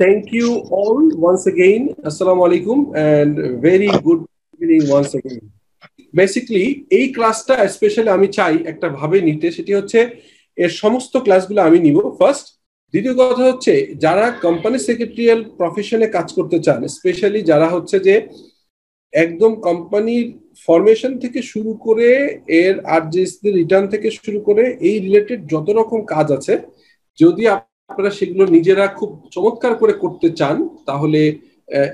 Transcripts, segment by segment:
Thank you all once again. Assalamu alaikum and very good evening once again. Basically এই ক্লাসটা specially আমি চাই একটা ভাবে নিতে, সেটি হচ্ছে এর সমস্ত ক্লাসগুলো আমি নিব ফার্স্ট। দ্বিতীয় কথা হচ্ছে যারা কোম্পানি সেক্রেটারিয়াল প্রফেশনে কাজ করতে চান, স্পেশালি যারা হচ্ছে যে একদম কোম্পানির ফরমেশন থেকে শুরু করে এর আরজিএস রিটার্ন থেকে শুরু করে এই রিলেটেড যত রকম কাজ আছে, যদি আপনারা সেগুলো নিজেরা খুব চমৎকার করে করতে চান তাহলে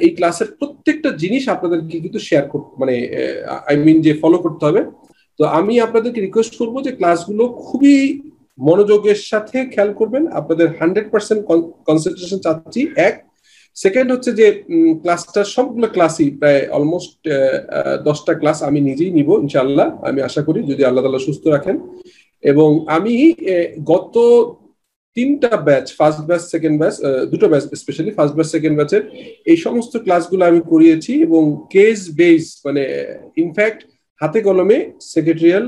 এই ক্লাসের প্রত্যেকটা জিনিস আপনাদেরকে কিন্তু শেয়ার করতে মানে যে ফলো করতে হবে। তো আমি আপনাদেরকে রিকোয়েস্ট করবো যে ক্লাসগুলো খুবই মনোযোগের সাথে খেয়াল করবেন, আপনাদের 100% কনসেন্ট্রেশন চাচ্ছি। এক সেকেন্ড হচ্ছে যে ক্লাসটা সবগুলো ক্লাসই প্রায় অলমোস্ট 10টা ক্লাস আমি নিজেই নিব ইনশাআল্লাহ, আমি আশা করি যদি আল্লাহ তাআলা সুস্থ রাখেন। এবং আমি গত 3টা batch, first batch second batch, দুটো batch specially first batch second ব্যাচের এই সমস্ত ক্লাসগুলো আমি করিয়েছি এবং কেস বেস মানে ইনফ্যাক্ট হাতে কলমে সেক্রেটারিয়াল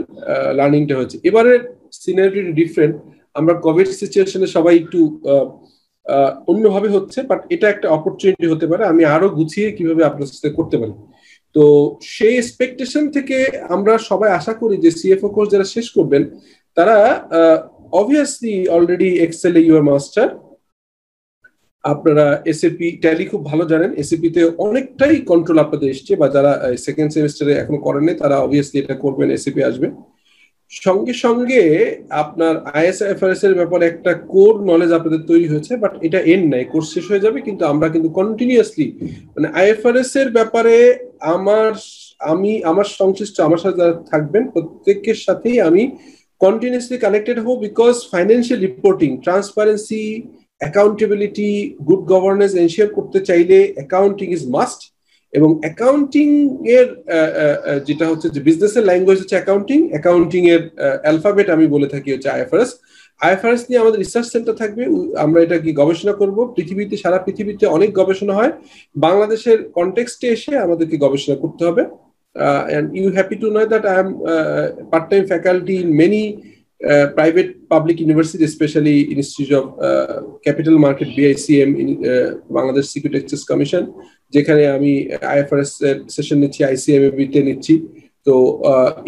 লার্নিংটা হয়েছে। এবারের সিনারিটি ডিফারেন্ট, আমরা কোভিড সিচুয়েশনে সবাই একটু অন্যভাবে হচ্ছে, বাট এটা একটা অপরচুনিটি হতে পারে আমি আরো গুছিয়ে কিভাবে আপনার সাথে করতে পারি। তো সেই এক্সপেকটেশন থেকে আমরা সবাই আশা করি যে সিএফও কোর্স যারা শেষ করবেন তারা obviously already excel you are master, আপনারা এসএপি ট্যালি খুব ভালো জানেন, এসএপি তে অনেকটাই কন্ট্রোল আপনাদের এসছে, বা যারা সেকেন্ড সেমিস্টারে এখনো করেননি তারা অবভিয়াসলি এটা করবেন, এসএপি আসবে। সঙ্গে সঙ্গে আপনার আইএসআইএফআরএস এর ব্যাপারে একটা কোর নলেজ আপনাদের তৈরি হয়েছে, বাট এটা এন্ড নাই, কোর্স শেষ হয়ে যাবে কিন্তু আমরা কিন্তু কন্টিনিউয়াসলি মানে আইএফআরএস এর ব্যাপারে আমার সংশ্লিষ্ট আমার সাথে যারা থাকবেন প্রত্যেকের সাথেই আমি continuously connected হব, because financial reporting, transparency, accountability, good governance ensure করতে চাইলে অ্যাকাউন্টিং ইজ মাস্ট। এবং অ্যাকাউন্টিং এর যেটা হচ্ছে যে বিজনেসের ল্যাঙ্গুয়েজ হচ্ছে অ্যাকাউন্টিং, অ্যাকাউন্টিং এর অ্যালফাবেট আমি বলে থাকি হচ্ছে আইএফআরএস। আইএফআরএস নিয়ে আমাদের রিসার্চ সেন্টার থাকবে, আমরা এটা কি গবেষণা করব, পৃথিবীতে সারা পৃথিবীতে অনেক গবেষণা হয়, বাংলাদেশের কনটেক্সটে এসে আমাদেরকে গবেষণা করতে হবে। And you happy to know that I am part-time faculty in many private public universities, especially Institute of Capital Market BICM in Bangladesh Security Exchange Commission, যেখানে আমি আইএফআরএস সেশন নিচ্ছি, আইসিএমবি তে নিচ্ছি। তো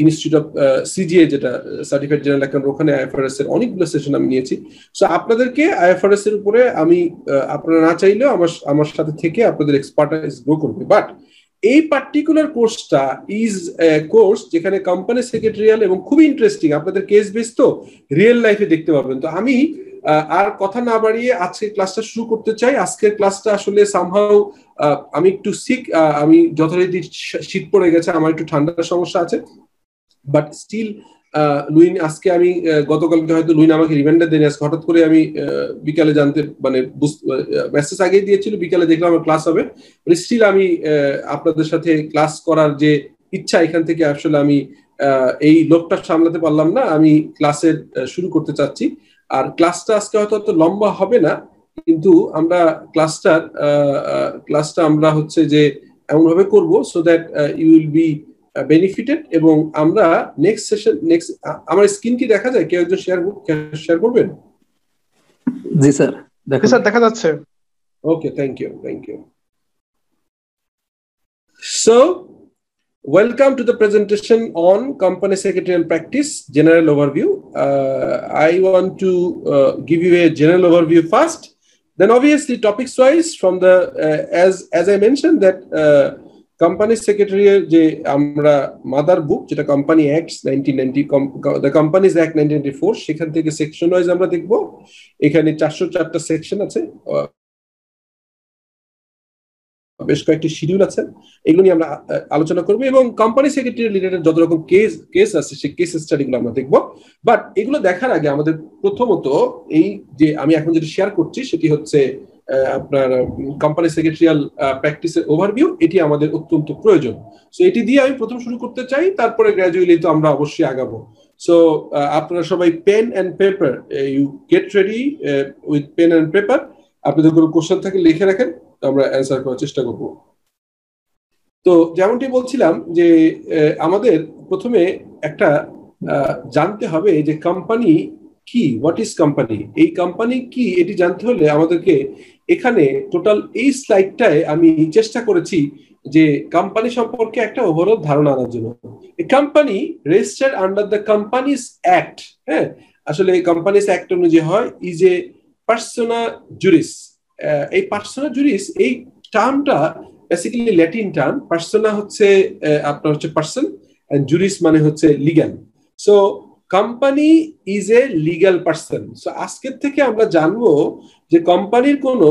ইনস্টিটিউট অফ সিজিএ যেটা certified general account, ওখানে IFRS এর অনেকগুলো সেশন আমি নিয়েছি। সো আপনাদেরকে আইএফআরএস এর উপরে আমি আপনারা না চাইলেও আমার সাথে থেকে আপনাদের এক্সপার্টাইজ গ্রো করবে। বাট এই পার্টিকুলার কোর্সটা ইজ কোর্স যেখানে কোম্পানি সেক্রেটারিয়াল এবং খুবই ইন্টারেস্টিং, আপনাদের কেস বেস তো রিয়েল লাইফে দেখতে পাবেন। তো আমি আর কথা না বাড়িয়ে আজকে ক্লাসটা শুরু করতে চাই। আজকের ক্লাসটা আসলে সামহাউ আমি একটু সিক, আমি যথারীতি শীত পড়ে গেছে, আমার একটু ঠান্ডার সমস্যা আছে, বাট স্টিল লুইন আজকে আমি গতকালকে হয়তো লুইন আমাকে রিমাইন্ডার দেয়নি, আজকে হঠাৎ করে আমি বিকালে জানতে মানে মেসেজ আগেই দিয়েছিল বিকালে দেখলাম আমার ক্লাস হবে, স্টিল আমি আপনাদের সাথে ক্লাস করার যে ইচ্ছা এখান থেকে আসলে আমি এই লোকটা সামলাতে পারলাম না, আমি ক্লাসের শুরু করতে চাচ্ছি। আর ক্লাসটা আজকে হয়তো অত লম্বা হবে না, কিন্তু আমরা ক্লাসটা আমরা হচ্ছে যে এমন ভাবে করবো so that you will be benefited. এবং আমরা নেক্সট সেশন আমার স্ক্রিন কি দেখা যায়, কেউ একজন শেয়ার করবেন? জি স্যার দেখা যাচ্ছে। Okay, thank you. So welcome to the presentation on company secretarial practice general overview. I want to give you a general overview first, then obviously topics wise from the as I mentioned that company secretarial যে আমরা mother বুক যেটা company act 1990, the companies act 1994, সেখান থেকে section wise আমরা দেখব। এখানে 404টা section আছে, বেশ কয়েকটি শিডিউল আছে, এগুলো নিয়ে আমরা আলোচনা করবো। এবং কোম্পানি সেক্রেটারি রিলেটেড যত রকম কেস আছে সেই কেস স্টাডিগুলো আমরা দেখবো। বাট এগুলো দেখার আগে আমাদের প্রথমত এই যে আমি এখন যেটা শেয়ার করছি সেটি হচ্ছে আপনার কোম্পানি সেক্রেটারিয়াল প্র্যাকটিসের ওভারভিউ, এটি আমাদের অত্যন্ত প্রয়োজন। সো এটি দিয়ে আমি প্রথম শুরু করতে চাই, তারপরে গ্র্যাজুয়ালি তো আমরা অবশ্যই আগাবো। সো আপনারা সবাই pen and paper, you get ready with pen and paper, আপনাদের কোনো কোশ্চেন থাকে লিখে রাখেন, আমরা অ্যান্সার করার চেষ্টা করব। তো যেমনটি বলছিলাম যে আমাদের প্রথমে একটা জানতে হবে যে কোম্পানি কি, হোয়াট ইজ কোম্পানি, এই কোম্পানি কি এটি জানতে হলে আমাদেরকে এখানে টোটাল এই স্লাইডটায় আমি চেষ্টা করেছি যে কোম্পানি সম্পর্কে একটা ওভারঅল ধারণা আনার জন্য। Company registered under the companies act, হ্যাঁ আসলে কোম্পানিজ অ্যাক্ট অনুযায়ী হয়, ইজ এ পার্সোনা জুরিস। এই পার্সোনা জুরিস এই টার্মটা বেসিক্যালি ল্যাটিন টার্ম। পার্সোনা হচ্ছে আপনার হচ্ছে পার্সন, এন্ড জুরিস মানে হচ্ছে legal. So company is A legal person. So আজকের থেকে আমরা জানবো যে কোম্পানির কোনো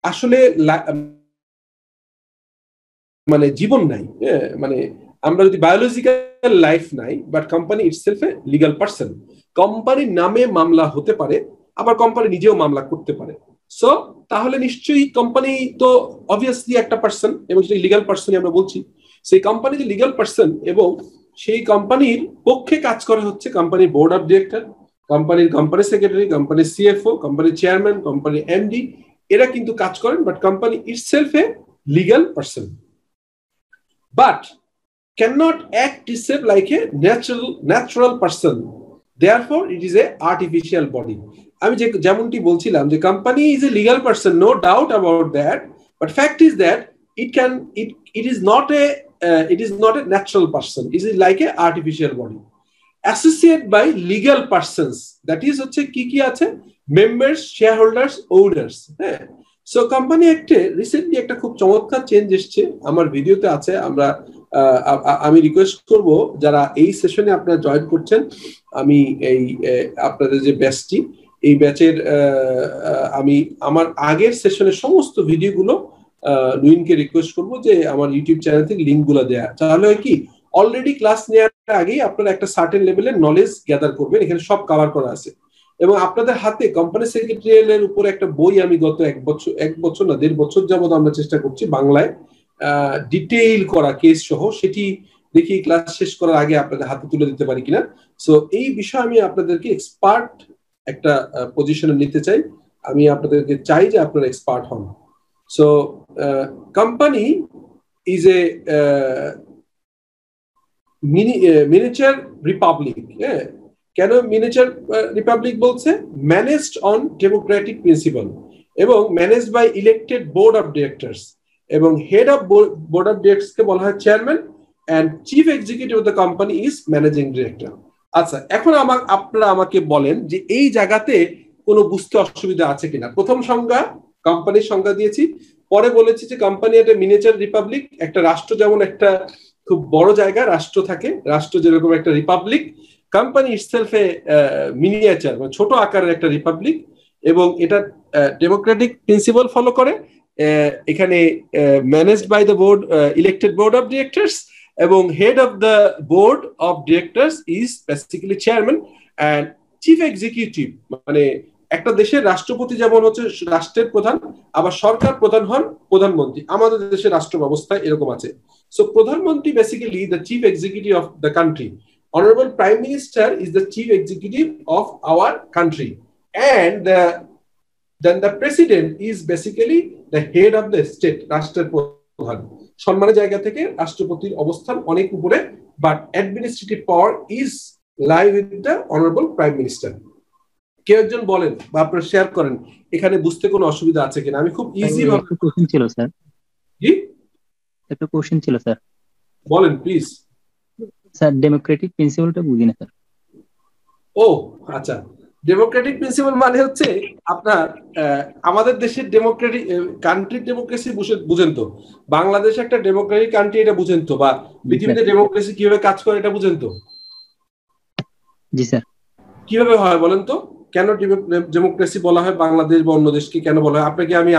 আসলে মানে জীবন নাই, মানে আমরা যদি বায়োলজিক্যাল লাইফ নাই, but company itself A legal person. কোম্পানির নামে মামলা হতে পারে, আবার কোম্পানি নিজেও মামলা করতে পারে। সো তাহলে নিশ্চয়ই কোম্পানি তো অবভিয়াসলি একটা পার্সন, এবং সেই লিগ্যাল পার্সনই আমরা বলছি। সেই কোম্পানি যে লিগ্যাল পার্সন, এবং সেই কোম্পানির পক্ষে কাজ করে হচ্ছে কোম্পানির board of director, company secretary, কোম্পানির সিএফও, কোম্পানির চেয়ারম্যান, কোম্পানির এমডি, এরা কিন্তু কাজ করেন, but company itself A legal person, but cannot act itself like a natural person. Therefore it is a artificial body. আমি যেমনটি বলছিলাম যে company is a legal person, no doubt about that, but fact is that it is not a natural person. It is like a artificial body associated by legal persons, that is হচ্ছে কি আছে, members, shareholders, owners, হ্যাঁ। So company অ্যাক্টে recently একটা খুব চমৎকার change এসছে, আমার ভিডিওতে আছে। আমি রিকোয়েস্ট করব যারা এই সেশনে আপনারা জয়েন করছেন, আমি এই আপনাদের যে ব্যাচটি, এই ব্যাচের আমি আমার আগের সেশনের সমস্ত ভিডিওগুলো নুইনকে রিকোয়েস্ট করব যে আমার ইউটিউব চ্যানেল থেকে লিঙ্কগুলো দেয়া, তাহলে হয় কি অলরেডি ক্লাস নেওয়ার আগেই আপনারা একটা সার্টেন লেভেলের নলেজ গ্যাদার করবেন। এখানে সব কভার করা আছে, এবং আপনাদের হাতে কোম্পানি সেক্রেটারিয়ালের উপর একটা বই আমি গত এক বছর না 1.5 বছর যাবত আমরা চেষ্টা করছি বাংলায় ডিটেইল করা কেস সহ, সেটি দেখি ক্লাস শেষ করার আগে আপনাদের হাতে তুলে দিতে পারি কিনা। সো এই বিষয়ে আমি আপনাদেরকে এক্সপার্ট একটা পজিশনে নিতে চাই, আমি আপনাদেরকে চাই যে আপনারা এক্সপার্ট হন। So company is a miniature republic. হ্যাঁ, কেন মিনিয়েচার রিপাবলিক বলছে? ম্যানেজড অন ডেমোক্রেটিক প্রিন্সিপাল এবং managed by elected board of directors, এবং head of board of directors কে বলা হয় chairman, and chief executive of the company is managing director. আচ্ছা, এখন আপনারা আমাকে বলেন যে এই জায়গাতে কোনো বুঝতে অসুবিধা আছে কিনা। প্রথম সংজ্ঞা কোম্পানির সংজ্ঞা দিয়েছি, পরে বলেছি যে কোম্পানি একটা মিনিয়েচার রিপাবলিক, একটা রাষ্ট্র যেমন একটা খুব বড় জায়গা রাষ্ট্র থাকে, রাষ্ট্র যেরকম একটা রিপাবলিক, কোম্পানি ইটসেলফ এ মিনিয়েচার মানে ছোট আকারের একটা রিপাবলিক, এবং এটা ডেমোক্রেটিক প্রিন্সিপাল ফলো করে। এখানে managed by the board elected board of directors, এবং head of the board of directors is basically chairman, and chief executive মানে একটা দেশের রাষ্ট্রপতি যেমন হচ্ছে রাষ্ট্রের প্রধান, আবার সরকার প্রধান হন প্রধানমন্ত্রী। আমাদের দেশের রাষ্ট্র ব্যবস্থা এরকম আছে। সো প্রধানমন্ত্রী basically the chief executive of the country, Honorable Prime Minister is the chief executive of our country, and then the President is basically the head of the state, রাষ্ট্রের প্রধান। সম্মানের জায়গা থেকে রাষ্ট্রপতির অবস্থান অনেক উপরে, but administrative power is lie with the Honorable Prime Minister. কেউ একজন বলেন বা আপনারা শেয়ার করেন এখানে বুঝতে কোনো অসুবিধা আছে কিনা। আমি খুব ইজি ভাবে কোশ্চেন ছিল স্যার, জি একটা কোশ্চেন ছিল স্যার। বলেন প্লিজ। স্যার ডেমোক্রেটিক প্রিন্সিপালটা বুঝি না স্যার। ও আচ্ছা, ডেমোক্রেটিক প্রিন্সিপাল মানে হচ্ছে আপনার আমাদের দেশের ডেমোক্রেটিক কান্ট্রি ডেমোক্রেসি বুঝেন তো, বাংলাদেশ একটা ডেমোক্রেটিক কান্ট্রি এটা বুঝেন তো, বা পৃথিবীতে ডেমোক্রেসি কিভাবে কাজ করে এটা বুঝেন তো? জি স্যার। কিভাবে হয় বলেন তো, কেন ডেমোক্রেসি বলা হয় বাংলাদেশ বা অন্য দেশকে কেন বলা হয়? আপনাকে আমি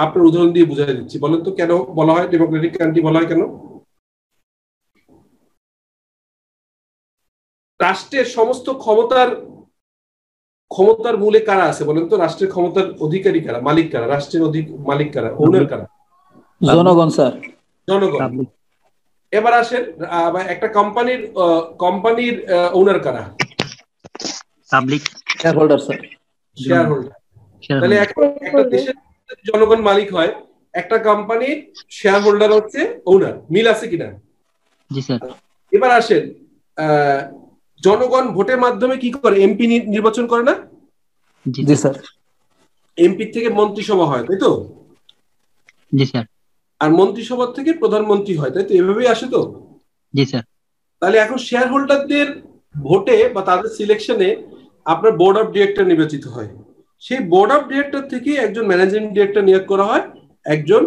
আপনার উদাহরণ দিয়ে বুঝাই দিচ্ছি, বলেন তো কেন বলা হয় ডেমোক্রেটিক কান্ট্রি বলা হয় কেন? রাষ্ট্রের সমস্ত ক্ষমতার মূলে কারা আছে বলেন তো? রাষ্ট্রের ক্ষমতার অধিকারী কারা, মালিক কারা, রাষ্ট্রের মালিক কারা, ওনার কারা? জনগণ স্যার। জনগণ। এবার আসেন একটা কোম্পানির ওনার কারা? Public shareholder sir. শেয়ারহোল্ডার। তাহলে একটা দেশের জনগণ মালিক হয়, একটা কোম্পানির শেয়ারহোল্ডার হচ্ছে ওনার। মিল আছে কিনা? জি স্যার। এবার আসেন জনগণ ভোটের মাধ্যমে কি করে এমপি নির্বাচন করে না? জি স্যার। এমপি থেকে মন্ত্রিসভা হয়, তাই তো? জি স্যার। আর মন্ত্রিসভা থেকে প্রধানমন্ত্রী হয়, তাই তো? এভাবেই আসে তো? জি স্যার। তাহলে এখন শেয়ার হোল্ডারদের ভোটে বা তাদের সিলেকশনে আপনার বোর্ড অফ ডিরেক্টর নির্বাচিত হয়। সেই বোর্ড অফ ডিরেক্টর থেকে একজন ম্যানেজিং ডিরেক্টর নিয়োগ করা হয়, একজন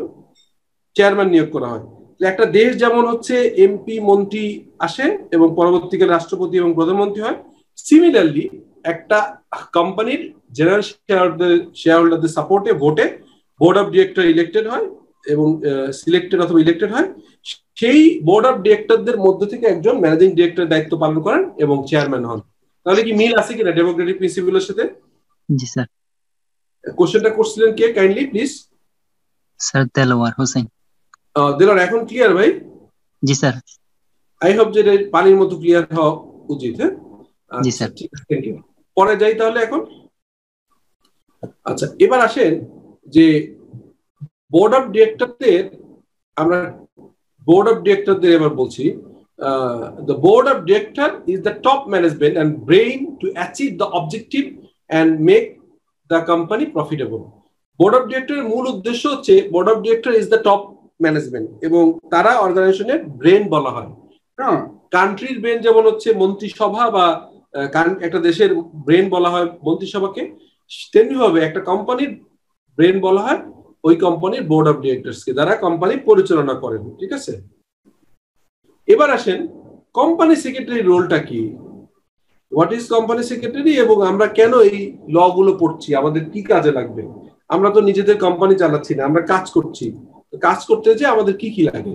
চেয়ারম্যান নিয়োগ করা হয়। একটা দেশ যেমন হচ্ছে এমপি মন্ত্রী আসে এবং পরবর্তীকালে রাষ্ট্রপতি এবং প্রধানমন্ত্রী হয়, সিমিলারলি একটা কোম্পানির জেনারেল শেয়ার হোল্ডারদের সাপোর্টে ভোটে বোর্ড অফ ডিরেক্টর ইলেক্টেড হয় এবং সিলেক্টেড অথবা ইলেক্টেড হয়। সেই বোর্ড অফ ডিরেক্টরদের মধ্যে থেকে একজন ম্যানেজিং ডিরেক্টর দায়িত্ব পালন করেন এবং চেয়ারম্যান হন। তাহলে কি মিল আছে কিনা ডেমোক্রেটিক প্রিন্সিপালের সাথে? জি স্যার। কোশ্চেনটা করছিলেন কে, kindly please? Sir Delwar Hossain. Delwar, এখন ক্লিয়ার ভাই? জি স্যার। আই হোপ যে পানির মতো ক্লিয়ার হওয়া উচিত। হ্যাঁ, জি স্যার। ঠিক আছে, থ্যাংক ইউ। পরে যাই তাহলে এখন। আচ্ছা, এবার আসেন যে বোর্ড অফ ডিরেক্টরদের, আমরা বোর্ড অফ ডিরেক্টরদের এবার বলছি। The board of director is the top management and brain to achieve the objective and make the company profitable. Board of ডিরেক্টরের মূল উদ্দেশ্য হচ্ছে, board of director is the top management এবং তারা অর্গানাইজেশনের ব্রেন বলা হয়। হ্যাঁ, কান্ট্রির ব্রেন যেমন হচ্ছে মন্ত্রিসভা বা একটা দেশের ব্রেন বলা হয় মন্ত্রিসভাকে, তেমনি ভাবে একটা কোম্পানির ব্রেন বলা হয় ওই কোম্পানির বোর্ড অফ ডিরেক্টরসকে, যারা কোম্পানি পরিচালনা করেন। ঠিক আছে, এবার আসেন কোম্পানি সেক্রেটারির রোলটা কি, হোয়াট ইজ কোম্পানি সেক্রেটারি, এবং আমরা কেন এই ল গুলো পড়ছি, আমাদের কি কাজে লাগবে। আমরা তো নিজেদের কোম্পানি চালাচ্ছি না, আমরা কাজ করছি। কাজ করতে যে আমাদের কি কি লাগে।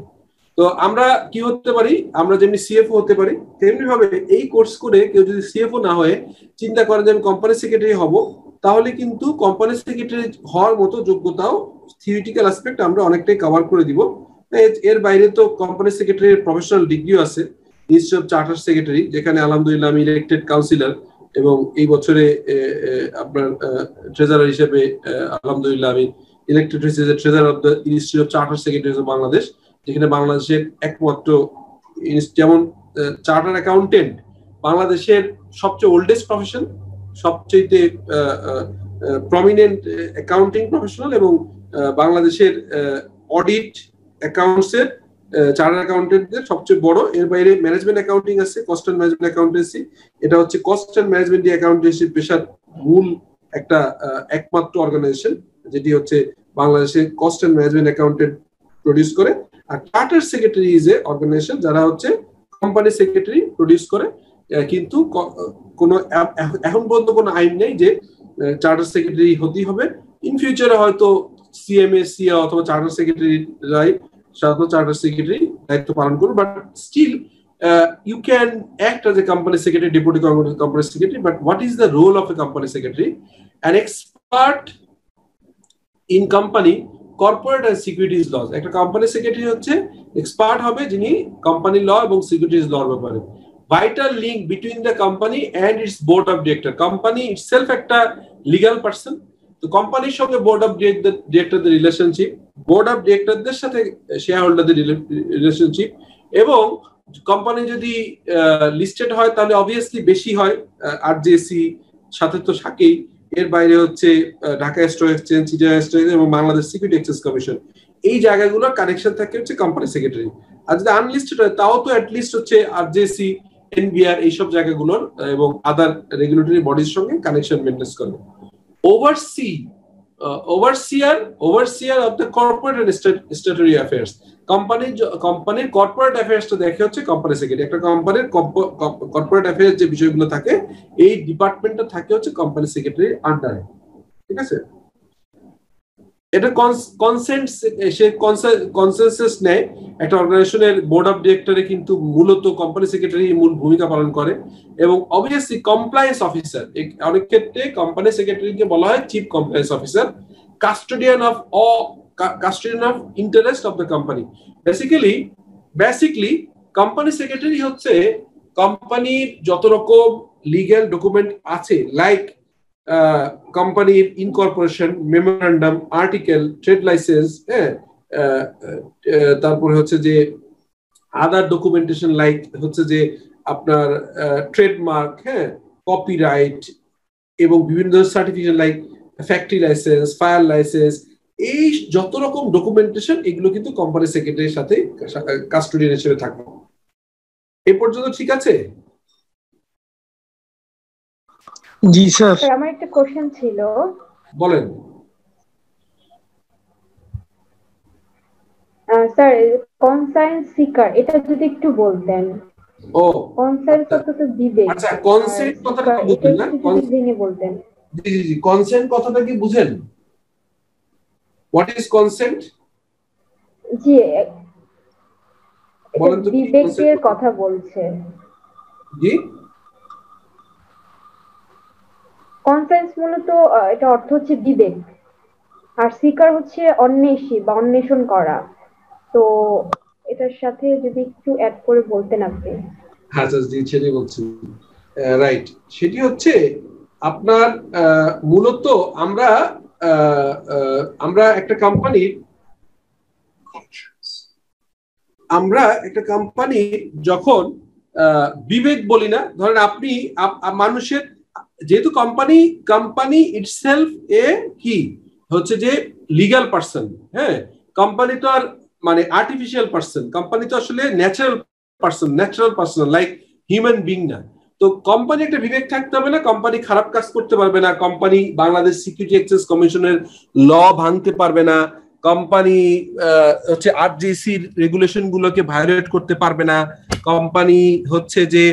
তো আমরা কি হতে পারি, আমরা যেমনি সিএফও হতে পারি, তেমনি ভাবে এই কোর্স করে কেউ যদি সিএফও না হয়ে চিন্তা করেন যে আমি কোম্পানি সেক্রেটারি হব, তাহলে কিন্তু কোম্পানি সেক্রেটারি হওয়ার মতো যোগ্যতাও, থিওরিটিক্যাল অ্যাসপেক্ট আমরা অনেকটাই কভার করে দিব। এর বাইরে তো কোম্পানি সেক্রেটারির প্রফেশনাল ডিগ্রিও আছে, ইনস্টিটিউট অফ চার্টার সেক্রেটারি, যেখানে আলহামদুলিল্লাহ আমি ইলেক্টেড কাউন্সিলর এবং এই বছরে আপনার ট্রেজারার হিসেবে আলহামদুলিল্লাহ আমি ইলেক্টেড হয়েছি treasurer of the institute of charter secretary of Bangladesh, যেখানে বাংলাদেশের একমাত্র, যেমন চার্টার অ্যাকাউন্টেন্ট বাংলাদেশের সবচেয়ে ওল্ডেস্ট প্রফেশন, সবচেয়ে প্রমিনেন্ট অ্যাকাউন্টিং প্রফেশনাল, এবং বাংলাদেশের অডিট অ্যাকাউন্টস এর চার্টার অ্যাকাউন্টেন্টদের সবচেয়ে বড়। এর বাইরে ম্যানেজমেন্ট অ্যাকাউন্টিং আছে, কস্ট অ্যান্ড ম্যানেজমেন্ট অ্যাকাউন্টেন্সি। এটা হচ্ছে কস্ট অ্যান্ড ম্যানেজমেন্ট অ্যাকাউন্টেন্সি পেশার মূল একটা একমাত্র অর্গানাইজেশন, যেটি হচ্ছে বাংলাদেশের cost and management accountant produce করে। আর charter secretary is a organisation যারা হচ্ছে কোম্পানি সেক্রেটারি প্রডিউস করে, কিন্তু কোনো এখন পর্যন্ত কোনো আইন নেই যে চার্টার সেক্রেটারি হতেই হবে। ইন ফিউচারে হয়তো সিএমএ, সিএ অথবা চার্টার সেক্রেটারিরাই সাধারণত চার্টার সেক্রেটারি দায়িত্ব পালন করবে, but still you can act as a company secretary, deputy company secretary. But what is the role of a company secretary? An expert in company corporate and securities laws. একটা company secretary হচ্ছে expert হবে যিনি company law এবং securities লর ব্যাপারে। Vital link between the company and its board of director. Company itself একটা legal person, তো কোম্পানির সঙ্গে বোর্ড অফ ডিরেক্টরদের রিলেশনশিপ, বোর্ড অফ ডিরেক্টরদের সাথে শেয়ার হোল্ডারদের রিলেশনশিপ, এবং কোম্পানি যদি লিস্টেড হয় তাহলে অবভিয়াসলি বেশি হয়, আরজেসি সাথে তো থাকেই, এর বাইরে হচ্ছে Dhaka stock exchange, Chittagong stock exchange এবং বাংলাদেশ সিকিউরিটি এক্সচেঞ্জ কমিশন। এই জায়গাগুলোর কানেকশন থাকে হচ্ছে কোম্পানি সেক্রেটারি। আর যদি আনলিস্টেড হয় তাও তো অ্যাটলিস্ট হচ্ছে আরজেসি, এনবিআর এইসব জায়গাগুলোর এবং আদার রেগুলেটরি বডির সঙ্গে কানেকশন মেনটেন করে। overseer of the corporate and statutory affairs. কোম্পানির কর্পোরেট অ্যাফেয়ার্সটা দেখে হচ্ছে কোম্পানি সেক্রেটারি। একটা কোম্পানির কর্পোরেট অ্যাফেয়ার্স যে বিষয়গুলো থাকে এই ডিপার্টমেন্টটা থাকে হচ্ছে কোম্পানি সেক্রেটারির আন্ডারে। ঠিক আছে, এটা কনসেনসাস নেয় একটা অর্গানাইজেশনের বোর্ড অফ ডিরেক্টরে, কিন্তু মূলত কোম্পানি সেক্রেটারি মূল ভূমিকা পালন করে। এবং অবভিয়াসলি কমপ্লায়েন্স অফিসার, অনেক ক্ষেত্রে কোম্পানি সেক্রেটারিকে বলা হয় chief compliance officer, custodian of interest of the company. Basically company secretary হচ্ছে কোম্পানির যত রকম লিগ্যাল ডকুমেন্ট আছে, লাইক কোম্পানির incorporation, memorandum, article, trade licence, তারপরে হচ্ছে যে আদার ডকুমেন্টেশন লাইক হচ্ছে যে আপনার ট্রেডমার্ক, হ্যাঁ, কপিরাইট এবং বিভিন্ন ধরনের certification like factory licence, fire licence, এই যত রকম ডকুমেন্টেশন এগুলো কিন্তু কোম্পানি সেক্রেটারির সাথে কাস্টোডিয়ান হিসেবে থাকবে। এ পর্যন্ত ঠিক আছে? জি স্যার। আমার একটা কোশ্চেন ছিল। বলেন। স্যার কনসাইন্স সিকার এটা যদি একটু বলতেন। ও কনসাইন্স অর্থ তো বিবেক। আচ্ছা, কনসেন্ট কথাটা কি বুঝেন না? ভেঙে বলতেন। জি জি জি, কনসেন্ট কথাটা কি বুঝেন? What is consent? জি, বলেন তো, বিবেকের কথা বলছে। জি, কনসাইন্স মূলত এটা অর্থ হচ্ছে বিবেক, আর সিকার হচ্ছে অন্বেষী বা অন্বেষণ করা। তো এটার সাথে যদি একটু অ্যাড করে বলতেন আপনি। হ্যাঁ জি, সেটাই বলছি। রাইট, সেটি হচ্ছে আপনার মূলত আমরা একটা কোম্পানি যখন বিবেক বলি না, ধরেন আপনি মানুষের, যেহেতু কোম্পানি ইটসেলফ কি হচ্ছে যে লিগ্যাল পার্সন, হ্যাঁ, কোম্পানি তো আর মানে আর্টিফিশিয়াল পার্সন, কোম্পানি তো আসলে natural person like human being না। তো কোম্পানি একটা বিবেক থাকতে হবে না, কোম্পানি খারাপ কাজ করতে পারবে না, কোম্পানি বাংলাদেশ সিকিউরিটি এক্সচেঞ্জ কমিশনের ল ভাঙতে পারবে না, কোম্পানি হচ্ছে আরজিসি রেগুলেশন গুলোকে ভায়োলেট করতে পারবে না, কোম্পানি হচ্ছে যে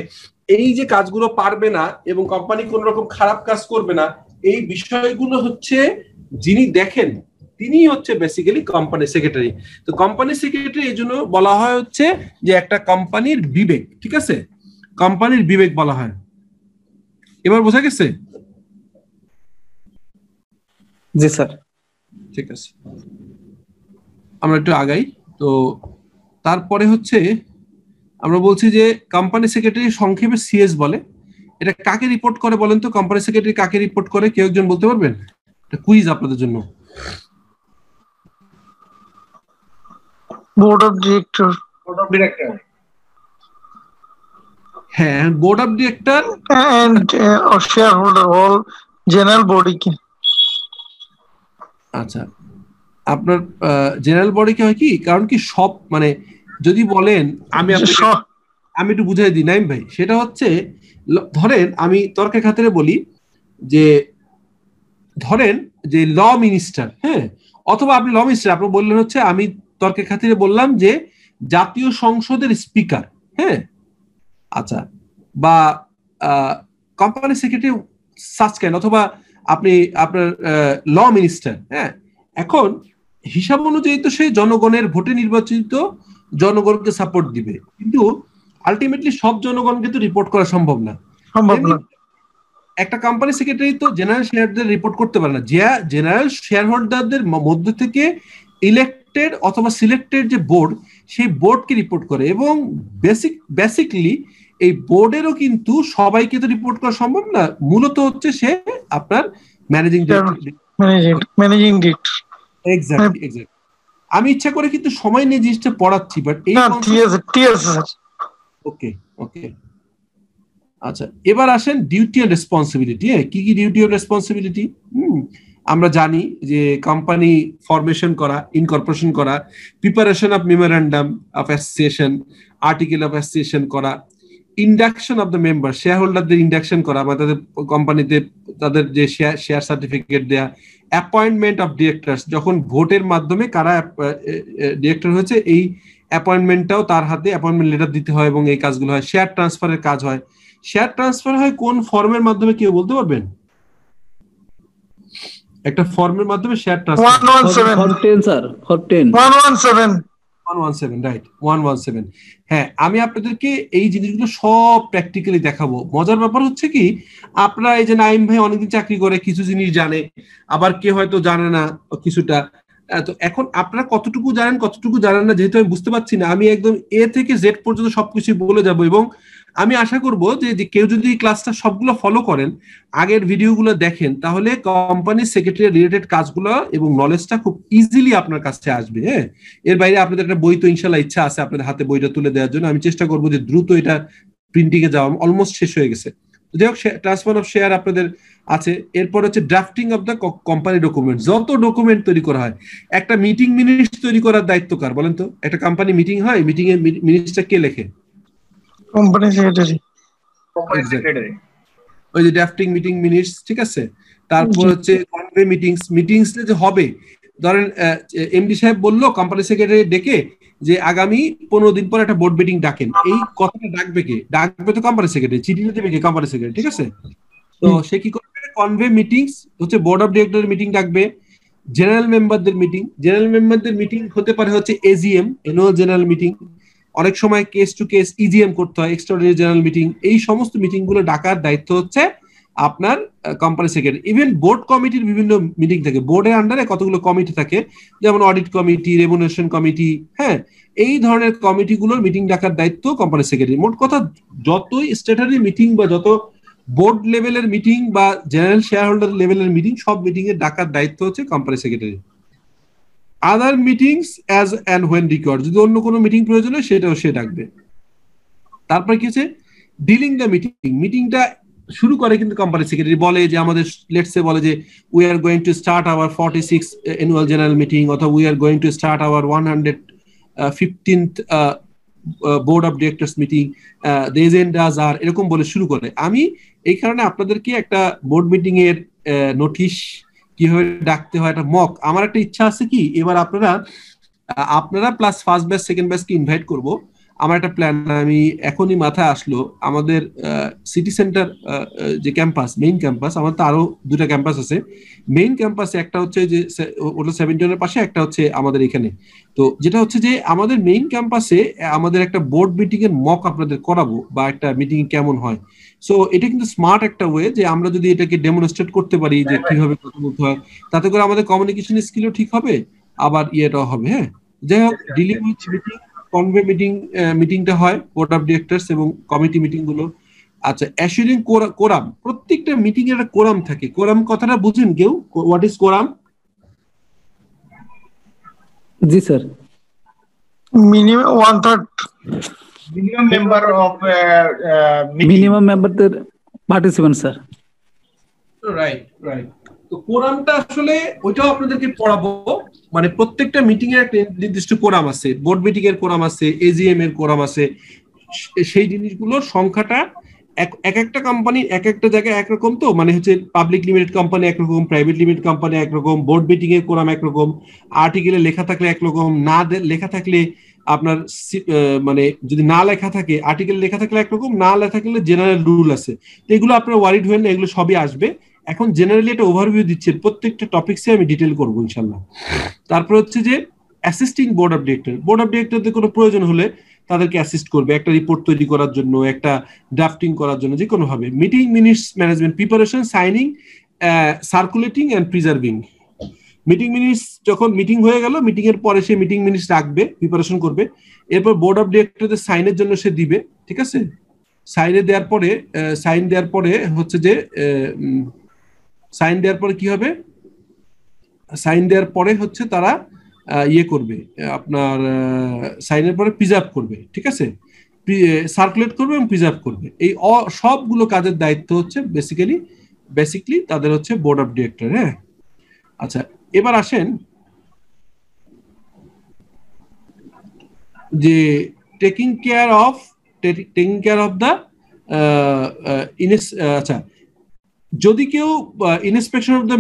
এই যে কাজগুলো পারবে না, এবং কোম্পানি কোন রকম খারাপ কাজ করবে না, এই বিষয়গুলো হচ্ছে যিনি দেখেন তিনি হচ্ছে বেসিক্যালি কোম্পানি সেক্রেটারি। তো কোম্পানি সেক্রেটারি এই জন্য বলা হয় হচ্ছে যে একটা কোম্পানির বিবেক, ঠিক আছে, কোম্পানির বিবেক বলা হয়। এবার বোঝা গেছে? জি স্যার। ঠিক আছে, আমরা একটু আগাই। তো তারপরে হচ্ছে আমরা বলছি যে কোম্পানি সেক্রেটারি সংক্ষেপে সিএস বলে। এটা কাকে রিপোর্ট করে বলেন তো? কোম্পানি সেক্রেটারি কাকে রিপোর্ট করে, কেউ একজন বলতে পারবেন? এটা কুইজ আপনাদের জন্য। Board of director. হ্যাঁ, board of director and share holder all general body কি? আচ্ছা, আপনার জেনারেল বডি কি হয় কি, কারণ কি সব মানে যদি বলেন, আমি একটু বুঝাই দিই নাইম ভাই, সেটা হচ্ছে ধরেন আমি তর্কের খাতিরে বলি যে ধরেন যে ল মিনিস্টার, হ্যাঁ, অথবা আপনি ল মিনিস্টার, আপনি বললেন হচ্ছে, আমি তর্কের খাতিরে বললাম যে জাতীয় সংসদের স্পিকার, হ্যাঁ, আচ্ছা, বা কোম্পানি সেক্রেটারি সাসকেন, অথবা আপনি আপনার ল মিনিস্টার, হ্যাঁ। এখন হিসাব অনুযায়ী তো সে জনগণের ভোটে নির্বাচিত, জনগণকে সাপোর্ট দিবে, কিন্তু আলটিমেটলি সব জনগণকে তো রিপোর্ট করা সম্ভব না। একটা কোম্পানি সেক্রেটারি তো জেনারেল শেয়ারহোল্ডারদের রিপোর্ট করতে পারে না, যে জেনারেল শেয়ারহোল্ডারদের মধ্য থেকে ইলেক্টেড অথবা সিলেক্টেড যে বোর্ড, সেই বোর্ডকে রিপোর্ট করে, এবং বেসিকলি এই বোর্ডেরও কিন্তু সবাইকে তো রিপোর্ট করা সম্ভব না, মূলত হচ্ছে সে আপনার ম্যানেজিং ডিরেক্টর। এক্স্যাক্টলি। আমি ইচ্ছা করে কিন্তু সময় নিয়ে জিনিসটা পড়াচ্ছি, বাট এই ওকে। আচ্ছা, এবার আসেন ডিউটি এন্ড রেসপন্সিবিলিটি। কি কি ডিউটি এন্ড রেসপন্সিবিলিটি? আমরা জানি যে কোম্পানি ফরমেশন করা, ইনকর্পোরেশন করা, preparation of memorandum of association, article of association করা, induction of the member, share হোল্ডারদের ইন্ডাকশন করা, বা তাদের কোম্পানিতে তাদের যে শেয়ার সার্টিফিকেট দেয়া, অ্যাপয়েন্টমেন্ট অফ ডিরেক্টরস, যখন ভোটের মাধ্যমে কারা ডিরেক্টর হয়েছে এই অ্যাপয়েন্টমেন্টটাও তার হাতে অ্যাপয়েন্টমেন্ট লেটার দিতে হয়, এবং এই কাজগুলো হয়। শেয়ার ট্রান্সফারের কাজ হয়। শেয়ার ট্রান্সফার হয় কোন ফর্মের মাধ্যমে, কেউ বলতে পারবেন? একটা ফর্মের মাধ্যমে শেয়ার ট্রান্সফার। 117 sir, 117 right, 117। হ্যাঁ, আমি আপনাদেরকে এই জিনিসগুলো সব প্র্যাকটিক্যালি দেখাবো। মজার ব্যাপার হচ্ছে কি, আপনারা এই যে নাইম ভাই অনেকদিন চাকরি করে, কিছু জিনিস জানে, আবার কে হয়তো জানে না কিছুটা। তো এখন আপনারা কতটুকু জানেন না, যেহেতু আমি বুঝতে পারছি না, আমি একদম এ থেকে জেড পর্যন্ত সবকিছু বলে যাব, এবং আমি আশা করব যে কেউ যদি ক্লাসটা সবগুলো ফলো করেন, আগের ভিডিওগুলো দেখেন, তাহলে কোম্পানি সেক্রেটারি রিলেটেড কাজগুলো এবং নলেজটা খুব ইজিলি আপনার কাছে আসবে। হ্যাঁ, এর বাইরে আপনাদের একটা বই তো ইনশাল্লাহ ইচ্ছা আছে আপনাদের হাতে বইটা তুলে দেওয়ার জন্য। আমি চেষ্টা করবো যে দ্রুত এটা প্রিন্টিং এ যাওয়া অলমোস্ট শেষ হয়ে গেছে। যাই হোক, ট্রান্সফার অফ শেয়ার আপনাদের আছে। এরপর হচ্ছে drafting of the company document. যত ডকুমেন্ট তৈরি করা হয়, একটা মিটিং মিনিটস তৈরি করার দায়িত্ব কার বলেন তো? একটা কোম্পানি মিটিং হয়, মিটিং এর মিনিটসটা কে লেখে? Company secretary. ওই যে ড্রাফটিং মিটিং মিনিটস, ঠিক আছে। তারপর হচ্ছে কনভে মিটিংস যে হবে, ধরেন এমডি সাহেব বললো কোম্পানি সেক্রেটারি ডেকে যে আগামী 15 দিন পর একটা বোর্ড মিটিং ডাকেন। এই কথাটা ডাকবে কে? ডাকবে তো কোম্পানি সেক্রেটারি, চিঠিটা দেবে কে? কোম্পানি সেক্রেটারি, ঠিক আছে। তো সে কি করবে? কনভে মিটিংস হচ্ছে বোর্ড অফ ডিরেক্টরের মিটিং ডাকবে, জেনারেল মেম্বারদের মিটিং হতে পারে হচ্ছে এজিএম, অ্যানুয়াল জেনারেল মিটিং। অনেক সময় কেস টু কেস ইজিএম করতে হয়, এক্সট্রাঅর্ডিনারি জেনারেল মিটিং। এই সমস্ত মিটিং গুলো ডাকার দায়িত্ব হচ্ছে আপনার কোম্পানি সেক্রেটারি। ইভেন বোর্ড কমিটির বিভিন্ন মিটিং থাকে, বোর্ডের আন্ডারে কতগুলো কমিটি থাকে, যেমন অডিট কমিটি, রেমুনারেশন কমিটি, হ্যাঁ, এই ধরনের কমিটিগুলোর মিটিং ডাকার দায়িত্ব কোম্পানি সেক্রেটারি। মোট কথা, যতই স্ট্যাটারি মিটিং বা যত বোর্ড লেভেলের মিটিং বা জেনারেল শেয়ার হোল্ডার লেভেলের মিটিং, সব মিটিং এর ডাকার দায়িত্ব হচ্ছে company secretary. Other meetings as and when required, যদি অন্য কোনো মিটিং প্রয়োজন হয় সেটাও সে ডাকবে। তারপর কি হচ্ছে? ডিলিং দ্য মিটিংটা শুরু করে কিন্তু কোম্পানি সেক্রেটারি। বলে যে আমাদের লেটস সে বলে যে we are going to start our 46 annual general meeting, অথবা we are going to start our 115th board of directors meeting, the agendas are, এরকম বলে শুরু করে। আমি এই কারণে আপনাদেরকে একটা বোর্ড মিটিং এর নোটিশ কিভাবে ডাকতে হয়, একটা মক, আমার একটা ইচ্ছা আছে কি, এবার আপনারা প্লাস ফার্স্ট ব্যাচ সেকেন্ড ব্যাচকে ইনভাইট করব। আমার একটা প্ল্যান আমি এখনই মাথায় আসলো। আমাদের সিটি সেন্টার যে ক্যাম্পাস, মেইন ক্যাম্পাস, আমার তো আরো 2টা ক্যাম্পাস আছে। মেইন ক্যাম্পাসে একটা হচ্ছে যে ওটা 7 পাশে, একটা হচ্ছে আমাদের এখানে। তো যেটা হচ্ছে যে আমাদের মেইন ক্যাম্পাসে আমাদের একটা বোর্ড মিটিং এর মক আপনাদের করাবো, বা একটা মিটিং কেমন হয়। সো এটা কিন্তু স্মার্ট একটা ওয়ে, যে আমরা যদি এটাকে ডেমনস্ট্রেট করতে পারি যে কিভাবে কথা বলতে হয়, তাতে করে আমাদের কমিউনিকেশন স্কিলও ঠিক হবে, আবার ইয়েটাও হবে। হ্যাঁ, যাই হোক, ডিলিং উইথ মিটিং, কনভে মিটিংটা হয় বোর্ড অফ ডিরেক্টরস এবং কমিটি মিটিং গুলো। আচ্ছা, অ্যাসুরিং কোরাম, প্রত্যেকটা মিটিং এর একটা কোরাম থাকে। কোরাম কথাটা বুঝেন কেউ? What is quorum? G sir. Minimum 1/3 minimum member of meeting. Minimum মেম্বারদের পার্টিসিপেন্ট স্যার। রাইট। তো কোরামটা আসলে ওইটাও আপনাদেরকে পড়াবো। মানে প্রত্যেকটা মিটিং এর একটা নির্দিষ্ট কোরাম আছে, বোর্ড মিটিং এর কোরাম আছে, এজিএম এর কোরাম আছে। সেই জিনিসগুলোর সংখ্যাটা এক একটা কোম্পানি এক একটা জায়গায় একরকম। তো মানে হচ্ছে পাবলিক লিমিটেড কোম্পানি একরকম, প্রাইভেট লিমিটেড কোম্পানি একরকম, বোর্ড মিটিং এর কোরাম একরকম, আর্টিকেলে লেখা থাকলে একরকম, না লেখা থাকলে আপনার মানে যদি না লেখা থাকে, আর্টিকেল লেখা থাকলে একরকম, না লেখা থাকলে জেনারেল রুল আছে। তো এগুলো আপনারা ওয়ারিড হবেন না, এগুলো সবই আসবে। এখন জেনারেলি একটা ওভারভিউ দিচ্ছে, প্রত্যেকটা টপিকসে আমি ডিটেল করবো ইনশাল্লাহ। তারপর হচ্ছে যে অ্যাসিস্টিং বোর্ড অফ ডিরেক্টরদের কোনো প্রয়োজন হলে তাদেরকে অ্যাসিস্ট করবে, একটা রিপোর্ট তৈরি করার জন্য, একটা ড্রাফটিং করার জন্য, যে কোনো ভাবে। Meeting minutes management, preparation, signing, circulating and preserving. Meeting minutes যখন মিটিং হয়ে গেল, মিটিং এর পরে সে মিটিং মিনিটস রাখবে, প্রিপারেশন করবে। এরপর বোর্ড অফ ডিরেক্টরদের সাইনের জন্য সে দিবে, ঠিক আছে। সাইন দেওয়ার পরে হচ্ছে যে সাইন দেওয়ার পরে কি হবে? সাইন দেওয়ার পরে হচ্ছে তারা ইয়ে করবে, আপনার সাইনের পরে প্রিজার্ভ করবে, ঠিক আছে, সার্কুলেট করবে এবং প্রিজার্ভ করবে। এই সবগুলো কাজের দায়িত্ব হচ্ছে বেসিকলি তাদের হচ্ছে বোর্ড অফ ডিরেক্টর। হ্যাঁ, আচ্ছা, এবার আসেন যে টেকিং কেয়ার অফ দ্য আচ্ছা, যদি কেউ inspection of the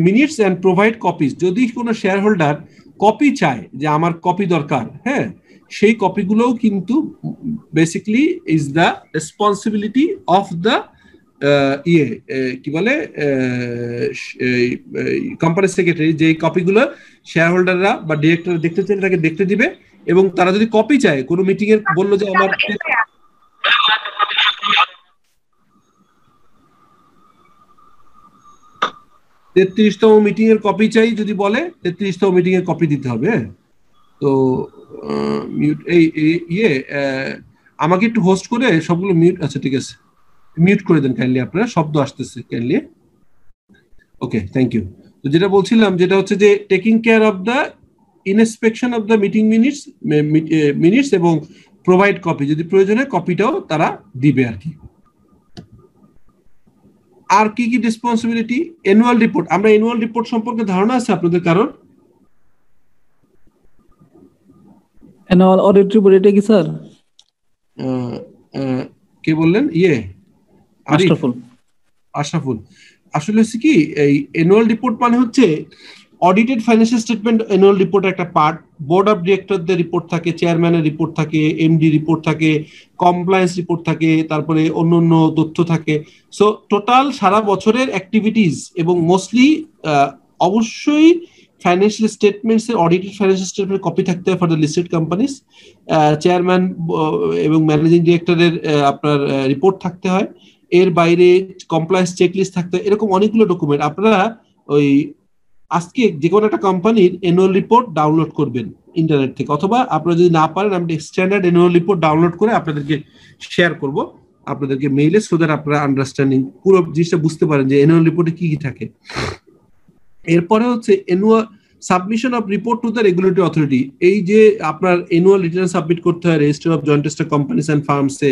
minutes and provide copies, যদি কোনো শেয়ার হোল্ডার কপি চায় যে আমার কপি দরকার, হ্যাঁ, সেই কপিগুলোও কিন্তু basically is the responsibility of the কি বলে কোম্পানি সেক্রেটারি। যে কপিগুলো শেয়ার হোল্ডাররা বা ডিরেক্টর দেখতে চায় তাকে দেখতে দিবে, এবং তারা যদি কপি চায়, কোনো মিটিং এর বললো যে আমার 33তম মিটিং এর কপি চাই, যদি বলে 33তম মিটিং এর কপি দিতে হবে। তো আমাকে একটু হোস্ট করে সবগুলো মিউট, আচ্ছা ঠিক আছে, মিউট করে দেন কাইন্ডলি, আপনারা শব্দ আসতেছে কাইন্ডলি। Okay, thank you. তো যেটা বলছিলাম, যেটা হচ্ছে যে taking care of the inspection of the meeting minutes এবং প্রোভাইড কপি, যদি প্রয়োজন হয় কপিটাও তারা দিবে আর কি। আর কি কি রেসপন্সিবিলিটি? Annual report. আমরা অ্যানুয়াল রিপোর্ট সম্পর্কে ধারণা আছে আপনাদের কারোর? অ্যানুয়াল অডিট রিপোর্ট এটা কি স্যার? কে বললেন? আশরাফুল। আশরাফুল। আসলে হচ্ছে কি, এই অ্যানুয়াল রিপোর্ট মানে হচ্ছে অডিটেড ফাইন্যান্সিয়াল স্টেটমেন্ট অ্যানুয়াল রিপোর্টের একটা পার্ট। বোর্ড অফ ডিরেক্টরদের রিপোর্ট থাকে, চেয়ারম্যানের রিপোর্ট থাকে, এমডি রিপোর্ট থাকে, কমপ্লায়েন্স রিপোর্ট থাকে, তারপরে অন্য তথ্য থাকে। সো টোটাল সারা বছরের অ্যাক্টিভিটিস এবং মোস্টলি অবশ্যই ফাইন্যান্সিয়াল স্টেটমেন্টস এর অডিটেড ফাইন্যান্সিয়াল স্টেটমেন্ট কপি থাকতে হয় for the listed companies. Chairman এবং ম্যানেজিং ডিরেক্টরের আপনার রিপোর্ট থাকতে হয়। এর বাইরে কমপ্লায়েন্স চেকলিস্ট থাকতে হয়। এরকম অনেকগুলো ডকুমেন্ট আপনারা ওই আজকে যে কোনো একটা কোম্পানির অ্যানুয়াল রিপোর্ট ডাউনলোড করবেন ইন্টারনেট থেকে, অথবা আপনারা যদি না পারেন আমি স্ট্যান্ডার্ড অ্যানুয়াল রিপোর্ট ডাউনলোড করে আপনাদেরকে শেয়ার করব আপনাদেরকে মেইলে, সো দ্যাট আপনারা আন্ডারস্ট্যান্ডিং পুরো জিনিসটা বুঝতে পারেন যে অ্যানুয়াল রিপোর্টে কি কি থাকে। এরপরে হচ্ছে annual submission of report to the regulatory authority. এই যে আপনার অ্যানুয়াল রিটার্ন সাবমিট করতে হয় register of joint listed companies and ফার্মসে,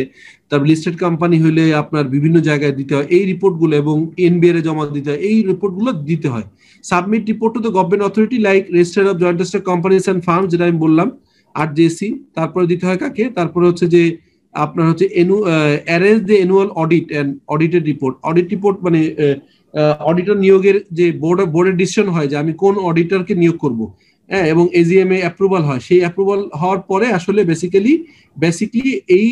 তারপর লিস্টেড কোম্পানি হলে আপনার বিভিন্ন জায়গায় দিতে হয় এই রিপোর্টগুলো, এবং এনবিআর এ জমা দিতে হয়, এই রিপোর্টগুলো দিতে হয়। Submit report to the government authority like register of joint listed companies and firms, যেটা আমি বললাম RJC। তারপরে দিতে হয় কাকে? তারপরে হচ্ছে যে আপনার হচ্ছে arrange the annual audit and audited report. Audit report মানে অডিটর নিয়োগের যে বোর্ডের ডিসিশন হয় যে আমি কোন অডিটরকে নিয়োগ করব, হ্যাঁ, এবং এজিএম এ অ্যাপ্রুভাল হয়। সেই অ্যাপ্রুভাল হওয়ার পরে আসলে বেসিক্যালি এই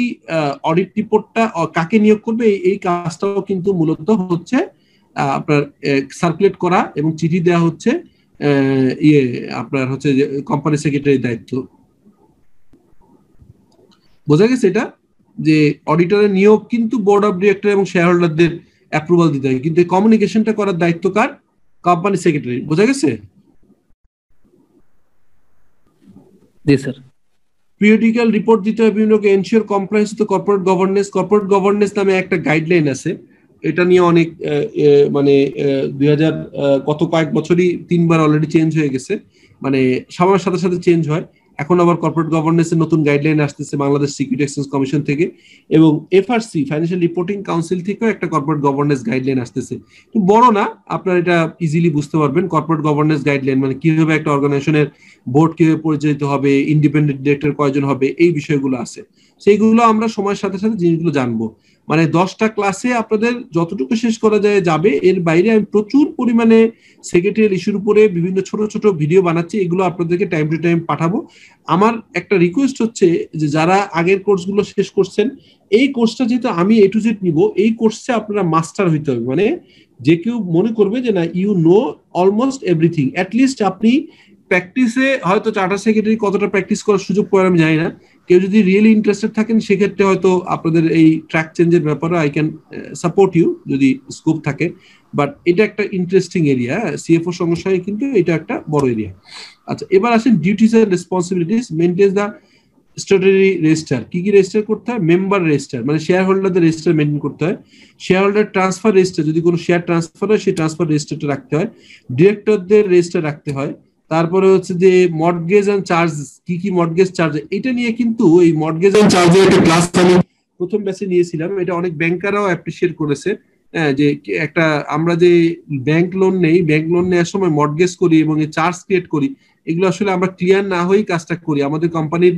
অডিট রিপোর্টটা কাকে নিয়োগ করবে এই কাজটাও কিন্তু মূলত হচ্ছে আপনার সার্কুলেট করা এবং চিঠি দেওয়া হচ্ছে আপনার হচ্ছে কোম্পানি সেক্রেটারির দায়িত্ব। বোঝা গেছে এটা, যে অডিটরের নিয়োগ কিন্তু বোর্ড অফ ডিরেক্টর এবং শেয়ার হোল্ডারদের অ্যাপ্রুভাল দিতে হয়, কিন্তু কমিউনিকেশনটা করার দায়িত্ব কার? Company secretary. বোঝা গেছে? জি স্যার। পিরিয়ডিক্যাল রিপোর্ট দিতে হয় বিভিন্ন ensure compliance with corporate governance. Corporate governance নামে একটা গাইডলাইন আছে, এটা নিয়ে অনেক মানে 2000 কত কয়েক বছরই 3 বার অলরেডি চেঞ্জ হয়ে গেছে, মানে সময়ের সাথে সাথে চেঞ্জ হয়। এখন আবার কর্পোরেট গভর্নেন্সের নতুন গাইডলাইন আসতেছে বাংলাদেশ সিকিউরিটি এক্সচেঞ্জ কমিশন থেকে, এবং এফআরসি ফাইন্যান্সিয়াল রিপোর্টিং কাউন্সিল থেকেও একটা কর্পোরেট গভর্নেন্স গাইডলাইন আসতেছে। বড় না, আপনারা এটা ইজিলি বুঝতে পারবেন। কর্পোরেট গভর্নেন্স গাইডলাইন মানে কিভাবে একটা অর্গানাইজেশনের বোর্ড কিভাবে পরিচালিত হবে, ইন্ডিপেন্ডেন্ট ডিরেক্টর কয়জন হবে, এই বিষয়গুলো আছে। সেইগুলো আমরা সময়ের সাথে সাথে জিনিসগুলো জানবো। মানে 10টা ক্লাসে আপনাদের যতটুকু শেষ করা যায় যাবে, এর বাইরে আমি প্রচুর পরিমাণে সেক্রেটারিয়াল ইস্যুর উপরে বিভিন্ন ছোট ছোট ভিডিও বানাচ্ছি, এগুলো আপনাদেরকে টাইম টু টাইম পাঠাবো। আমার একটা রিকোয়েস্ট হচ্ছে যে যারা আগের কোর্সগুলো শেষ করছেন, এই কোর্সটা যেহেতু আমি A to Z নিব, এই কোর্সে আপনারা মাস্টার হইতে হবে। মানে যে কেউ মনে করবে যে না you know almost everything, at least আপনি প্র্যাকটিসে হয়তো চার্টার সেক্রেটারি কতটা প্র্যাকটিস করার সুযোগ পাবেন আমি জানি না। কেউ যদি রিয়েলি ইন্টারেস্টেড থাকেন সেক্ষেত্রে হয়তো আপনাদের এই ট্র্যাক চেঞ্জের ব্যাপারে আই ক্যান সাপোর্ট ইউ যদি স্কোপ থাকে, বাট এটা একটা ইন্টারেস্টিং এরিয়া। সিএফও সমস্যায় কিন্তু এটা একটা বড় এরিয়া। আচ্ছা, এবার আসেন duties and responsibilities. Maintain the statutory register. কি কি রেজিস্টার করতে হয়? মেম্বার রেজিস্টার, মানে শেয়ার হোল্ডারদের রেজিস্টার মেইনটেইন করতে হয়। শেয়ার হোল্ডার ট্রান্সফার রেজিস্টার, যদি কোনো শেয়ার ট্রান্সফার হয় সেই ট্রান্সফার রেজিস্টারটা রাখতে হয়। ডিরেক্টরদের রেজিস্টার রাখতে হয়। তারপরে হচ্ছে যে মর্টগেজ এন্ড চার্জ, কি কি মর্টগেজ চার্জ, এটা নিয়ে কিন্তু এই মর্টগেজ এন্ড চার্জের একটা ক্লাস আমি প্রথম ব্যাচে নিয়েছিলাম, এটা অনেক ব্যাংকাররাও অ্যাপ্রিশিয়েট করেছে। হ্যাঁ, যে একটা আমরা যে ব্যাংক লোন নেই, ব্যাংক লোন নেওয়ার সময় মর্টগেজ করি এবং এই চার্জ ক্রিয়েট করি, এগুলো আসলে আমরা ক্লিয়ার না হয়েই কাজটা করি। আমাদের কোম্পানির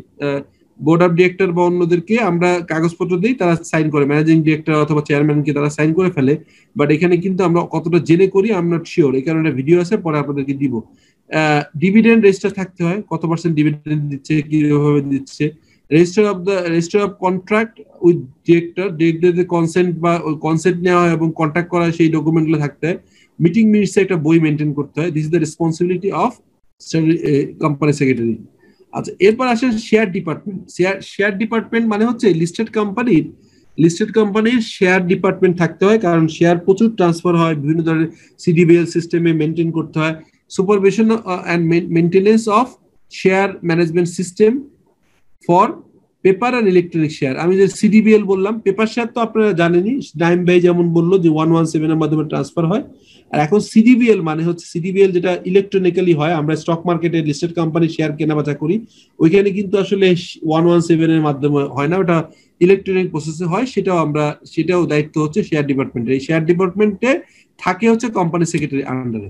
বোর্ড অফ ডিরেক্টর বা অন্যদেরকে আমরা কাগজপত্র দিই, তারা সাইন করে, ম্যানেজিং ডিরেক্টর অথবা চেয়ারম্যানকে তারা সাইন করে ফেলে, বাট এখানে কিন্তু আমরা কতটা জেনে করি আই এম নট শিওর। এই কারণে ভিডিও আছে, পরে আপনাদেরকে দিব। ডিভিডেন্ড রেজিস্টার থাকতে হয়, কত পার্সেন্ট ডিভিডেন্ড দিচ্ছে, কিভাবে দিচ্ছে। রেজিস্টার অফ কন্ট্রাক্ট উইথ ডিরেক্টরদের কনসেন্ট বা কনসেন্ট নেওয়া হয় এবং কন্ট্যাক্ট করা, সেই ডকুমেন্টগুলো থাকতে হয়। মিটিং মিনিটসে একটা বই মেনটেন করতে হয়। This is the responsibility of company secretary. আচ্ছা, এরপর আসে শেয়ার ডিপার্টমেন্ট। শেয়ার ডিপার্টমেন্ট মানে হচ্ছে লিস্টেড কোম্পানির শেয়ার ডিপার্টমেন্ট থাকতে হয়, কারণ শেয়ার প্রচুর ট্রান্সফার হয়, বিভিন্ন ধরনের সিডিবিএল সিস্টেমে মেনটেন করতে হয়। Supervision and maintenance of share management system for paper or electronic share. আমি যে সিডিবিএল বললাম, পেপার শেয়ার তো আপনারা জানেনই, নাইম ভাই যেমন বললো যে 117 এর মাধ্যমে ট্রান্সফার হয়। আর এখন সিডিবিএল মানে হচ্ছে সিডিবিএল যেটা ইলেকট্রনিক্যালি হয়, আমরা স্টক মার্কেটে লিস্টেড কোম্পানি শেয়ার কেনা বেচা করি, ওইখানে কিন্তু আসলে 117 এর মাধ্যমে হয় না, ওটা ইলেকট্রনিক প্রসেসে হয়। সেটাও দায়িত্ব হচ্ছে শেয়ার ডিপার্টমেন্টের। এই শেয়ার ডিপার্টমেন্টে থাকে হচ্ছে কোম্পানি সেক্রেটারি আন্ডারে।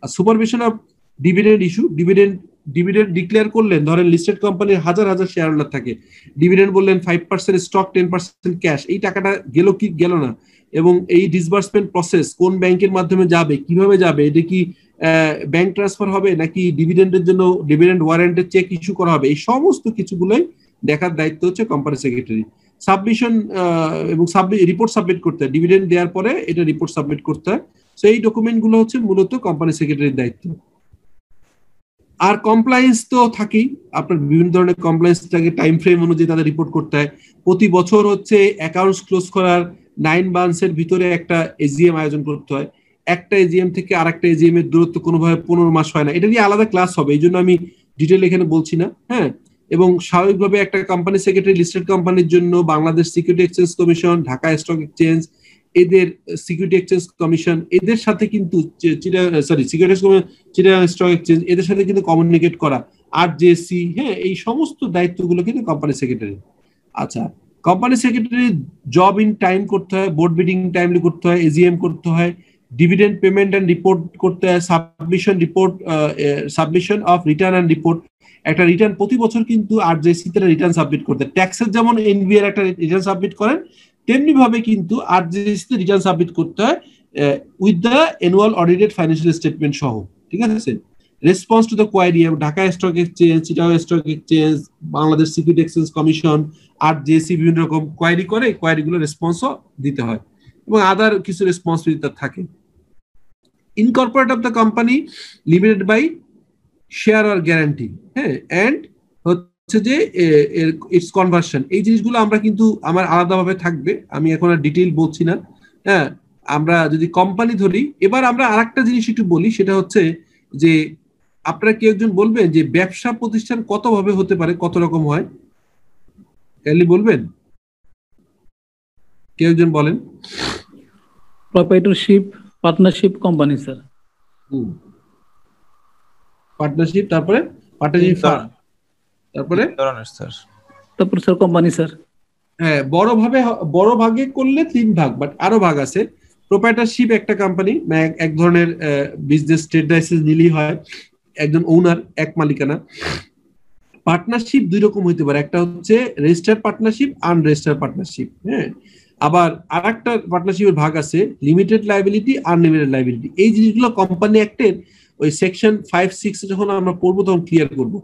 আর supervision of dividend issue, dividend declare করলেন, ধরেন লিস্টেড কোম্পানির হাজার হাজার শেয়ার হোল্ডার থাকে, ডিভিডেন্ড বললেন 5% স্টক 10% ক্যাশ, এই টাকাটা গেল কি গেল না, এবং এই ডিসবার্সমেন্ট প্রসেস কোন ব্যাংকের মাধ্যমে যাবে, কিভাবে যাবে, এটা কি ব্যাংক ট্রান্সফার হবে নাকি ডিভিডেন্ডের জন্য ডিভিডেন্ড ওয়ারেন্টের চেক ইস্যু করা হবে, এই সমস্ত কিছুগুলোই দেখার দায়িত্ব হচ্ছে কোম্পানি সেক্রেটারি। সাবমিশন এবং রিপোর্ট সাবমিট করতে হয়, ডিভিডেন্ড দেওয়ার পরে এটা রিপোর্ট সাবমিট করতে হয়। তো এই ডকুমেন্টগুলো হচ্ছে মূলত কোম্পানি সেক্রেটারির দায়িত্ব। আর কমপ্লায়েন্স তো থাকেই, আপনার বিভিন্ন ধরনের কমপ্লায়েন্স থাকে, টাইম ফ্রেম অনুযায়ী তাদের রিপোর্ট করতে হয়। প্রতি বছর হচ্ছে অ্যাকাউন্টস ক্লোজ করার 9 মান্থসের ভিতরে একটা এজিএম আয়োজন করতে হয়। একটা এজিএম থেকে আরেকটা এজিএম এর দূরত্ব কোনোভাবে 15 মাস হয় না, এটা নিয়ে আলাদা ক্লাস হবে, এই জন্য আমি ডিটেল এখানে বলছি না। হ্যাঁ, এবং স্বাভাবিকভাবে একটা কোম্পানি সেক্রেটারি লিস্টেড কোম্পানির জন্য Bangladesh security exchange commission, Dhaka stock exchange, এদের সিকিউরিটি এক্সচেঞ্জ কমিশন, এদের সাথে কিন্তু চিটাগাং স্টক এক্সচেঞ্জ, এদের সাথে কিন্তু কমিউনিকেট করা, আরজেসি, হ্যাঁ, এই সমস্ত দায়িত্বগুলো কিন্তু কোম্পানি সেক্রেটারি। আচ্ছা, company secretary job in time করতে হয়, বোর্ড মিটিং টাইমলি করতে হয়, এজিএম করতে হয়, ডিভিডেন্ড পেমেন্ট এন্ড রিপোর্ট করতে হয়, submission of return and report, একটা রিটার্ন প্রতি বছর কিন্তু আরজেসি তে রিটার্ন সাবমিট করতে হয়। ট্যাক্সের যেমন এনবিআর একটা রিটার্ন সাবমিট করেন, তেমনি ভাবে কিন্তু আরজেসি তে রিটার্ন সাবমিট করতে হয় with the annual audited financial statement সহ, ঠিক আছে। Response to the query, Dhaka stock exchange, Chittagong stock exchange, Bangladesh security exchange commission, RJC বিভিন্ন রকম কোয়ারি করে, কোয়ারিগুলো রেসপন্সও দিতে হয়, এবং আদার কিছু রেসপন্সিবিলিটি থাকে। Incorporate of the company limited by share or guarantee, হ্যাঁ, এন্ড হচ্ছে যে ইটস কনভার্সন, এই জিনিসগুলো আমরা কিন্তু আমার আলাদাভাবে থাকবে, আমি এখন আর ডিটেইল বলছি না। হ্যাঁ, আমরা যদি কোম্পানি ধরি, এবার আমরা আরেকটা জিনিস একটু বলি, সেটা হচ্ছে যে আপনারা কেউ একজন বলবেন যে ব্যবসা প্রতিষ্ঠান কত ভাবে হতে পারে, কত রকম হয়, কাইন্ডলি বলবেন, কেউ একজন বলেন। প্রপ্রাইটরশিপ, পার্টনারশিপ, কোম্পানি স্যার। পার্টনারশিপ, তারপরে পার্টনারশিপ ফার্ম, তারপরে স্যার কোম্পানি স্যার। হ্যাঁ, বড় ভাগে করলে 3 ভাগ, বাট আরো ভাগ আছে। প্রোপ্রাইটরশিপ একটা কোম্পানি, এক ধরনের বিজনেস ট্রেড লাইসেন্স নিলেই হয়, একজন ওনার, এক মালিকানা। পার্টনারশিপ 2 রকম হইতে পারে, একটা হচ্ছে রেজিস্টার্ড পার্টনারশিপ, আনরেজিস্টার্ড পার্টনারশিপ। হ্যাঁ, আবার আরেকটা পার্টনারশিপের ভাগ আছে লিমিটেড লায়াবিলিটি, আনলিমিটেড লায়াবিলিটি। এই জিনিসগুলো কোম্পানি অ্যাক্টের ওই সেকশন 5-6 যখন আমরা পড়বো তখন ক্লিয়ার করবো।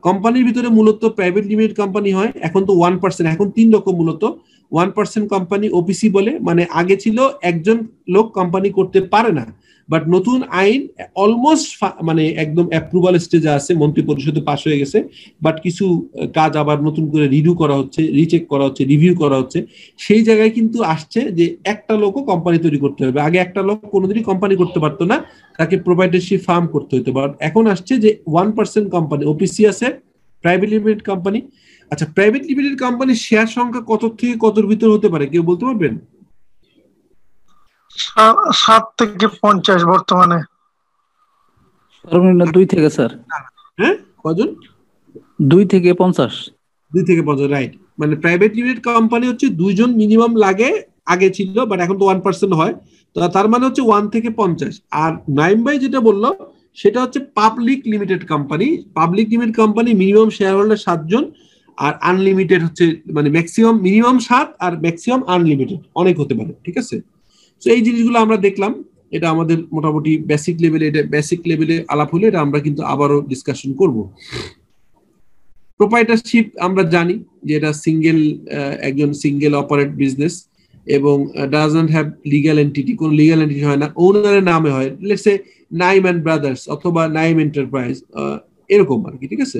কোম্পানির ভিতরে মূলত প্রাইভেট লিমিটেড কোম্পানি হয়, এখন তো 1%, এখন 3 রকম মূলত। 1% কোম্পানি ওপিসি বলে, মানে আগে ছিল একজন লোক কোম্পানি করতে পারে না, বাট নতুন আইন অলমোস্ট মানে একদম অ্যাপ্রুভাল স্টেজে আছে, মন্ত্রী পরিষদে পাস হয়ে গেছে, বাট কিছু কাজ আবার নতুন করে রিভিউ করা হচ্ছে, রিচেক করা হচ্ছে, রিভিউ করা হচ্ছে। সেই জায়গায় কিন্তু আসছে যে একটা লোকও কোম্পানি তৈরি করতে হবে। আগে একটা লোক কোনোদিনই কোম্পানি করতে পারতো না, তাকে প্রোপ্রাইটরশিপ ফার্ম করতে হতো। বাট এখন আসছে যে 1% কোম্পানি, ওপিসি আছে, প্রাইভেট লিমিটেড কোম্পানি। আচ্ছা, প্রাইভেট লিমিটেড কোম্পানির শেয়ার সংখ্যা কত থেকে কতর ভিতর হতে পারে, কেউ বলতে পারবেন? 7 থেকে 50 বর্তমানে। সর্বনিম্ন 2 থেকে স্যার। হ্যাঁ, কজন? 2 থেকে 50। 2 থেকে 50, রাইট। মানে প্রাইভেট লিমিটেড কোম্পানি হচ্ছে 2 জন মিনিমাম লাগে, আগে ছিল, বাট এখন তো 1% হয়, তো তার মানে হচ্ছে 1 থেকে 50। আর নাইম ভাই যেটা বললো সেটা হচ্ছে public limited company. Public limited company minimum share holder 7 জন, আর আনলিমিটেড হচ্ছে মানে ম্যাক্সিমাম, মিনিমাম 7 আর ম্যাক্সিমাম আনলিমিটেড, অনেক হতে পারে, ঠিক আছে। তো এই জিনিসগুলো আমরা দেখলাম, এটা আমাদের মোটামুটি বেসিক লেভেলে, এটা বেসিক লেভেলে আলাপ হলে এটা আমরা কিন্তু আবারও ডিসকাশন করব। প্রোপ্রাইটরশিপ আমরা জানি যে এটা একজন সিঙ্গেল অপারেট বিজনেস, এবং ডাজন্ট হ্যাভ লিগ্যাল এন্টিটি, কোন লিগ্যাল এন্টিটি হয় না, ওনারের নামে হয়, let's say Naim and brothers অথবা নাইম এন্টারপ্রাইজ, এরকম আর কি, ঠিক আছে।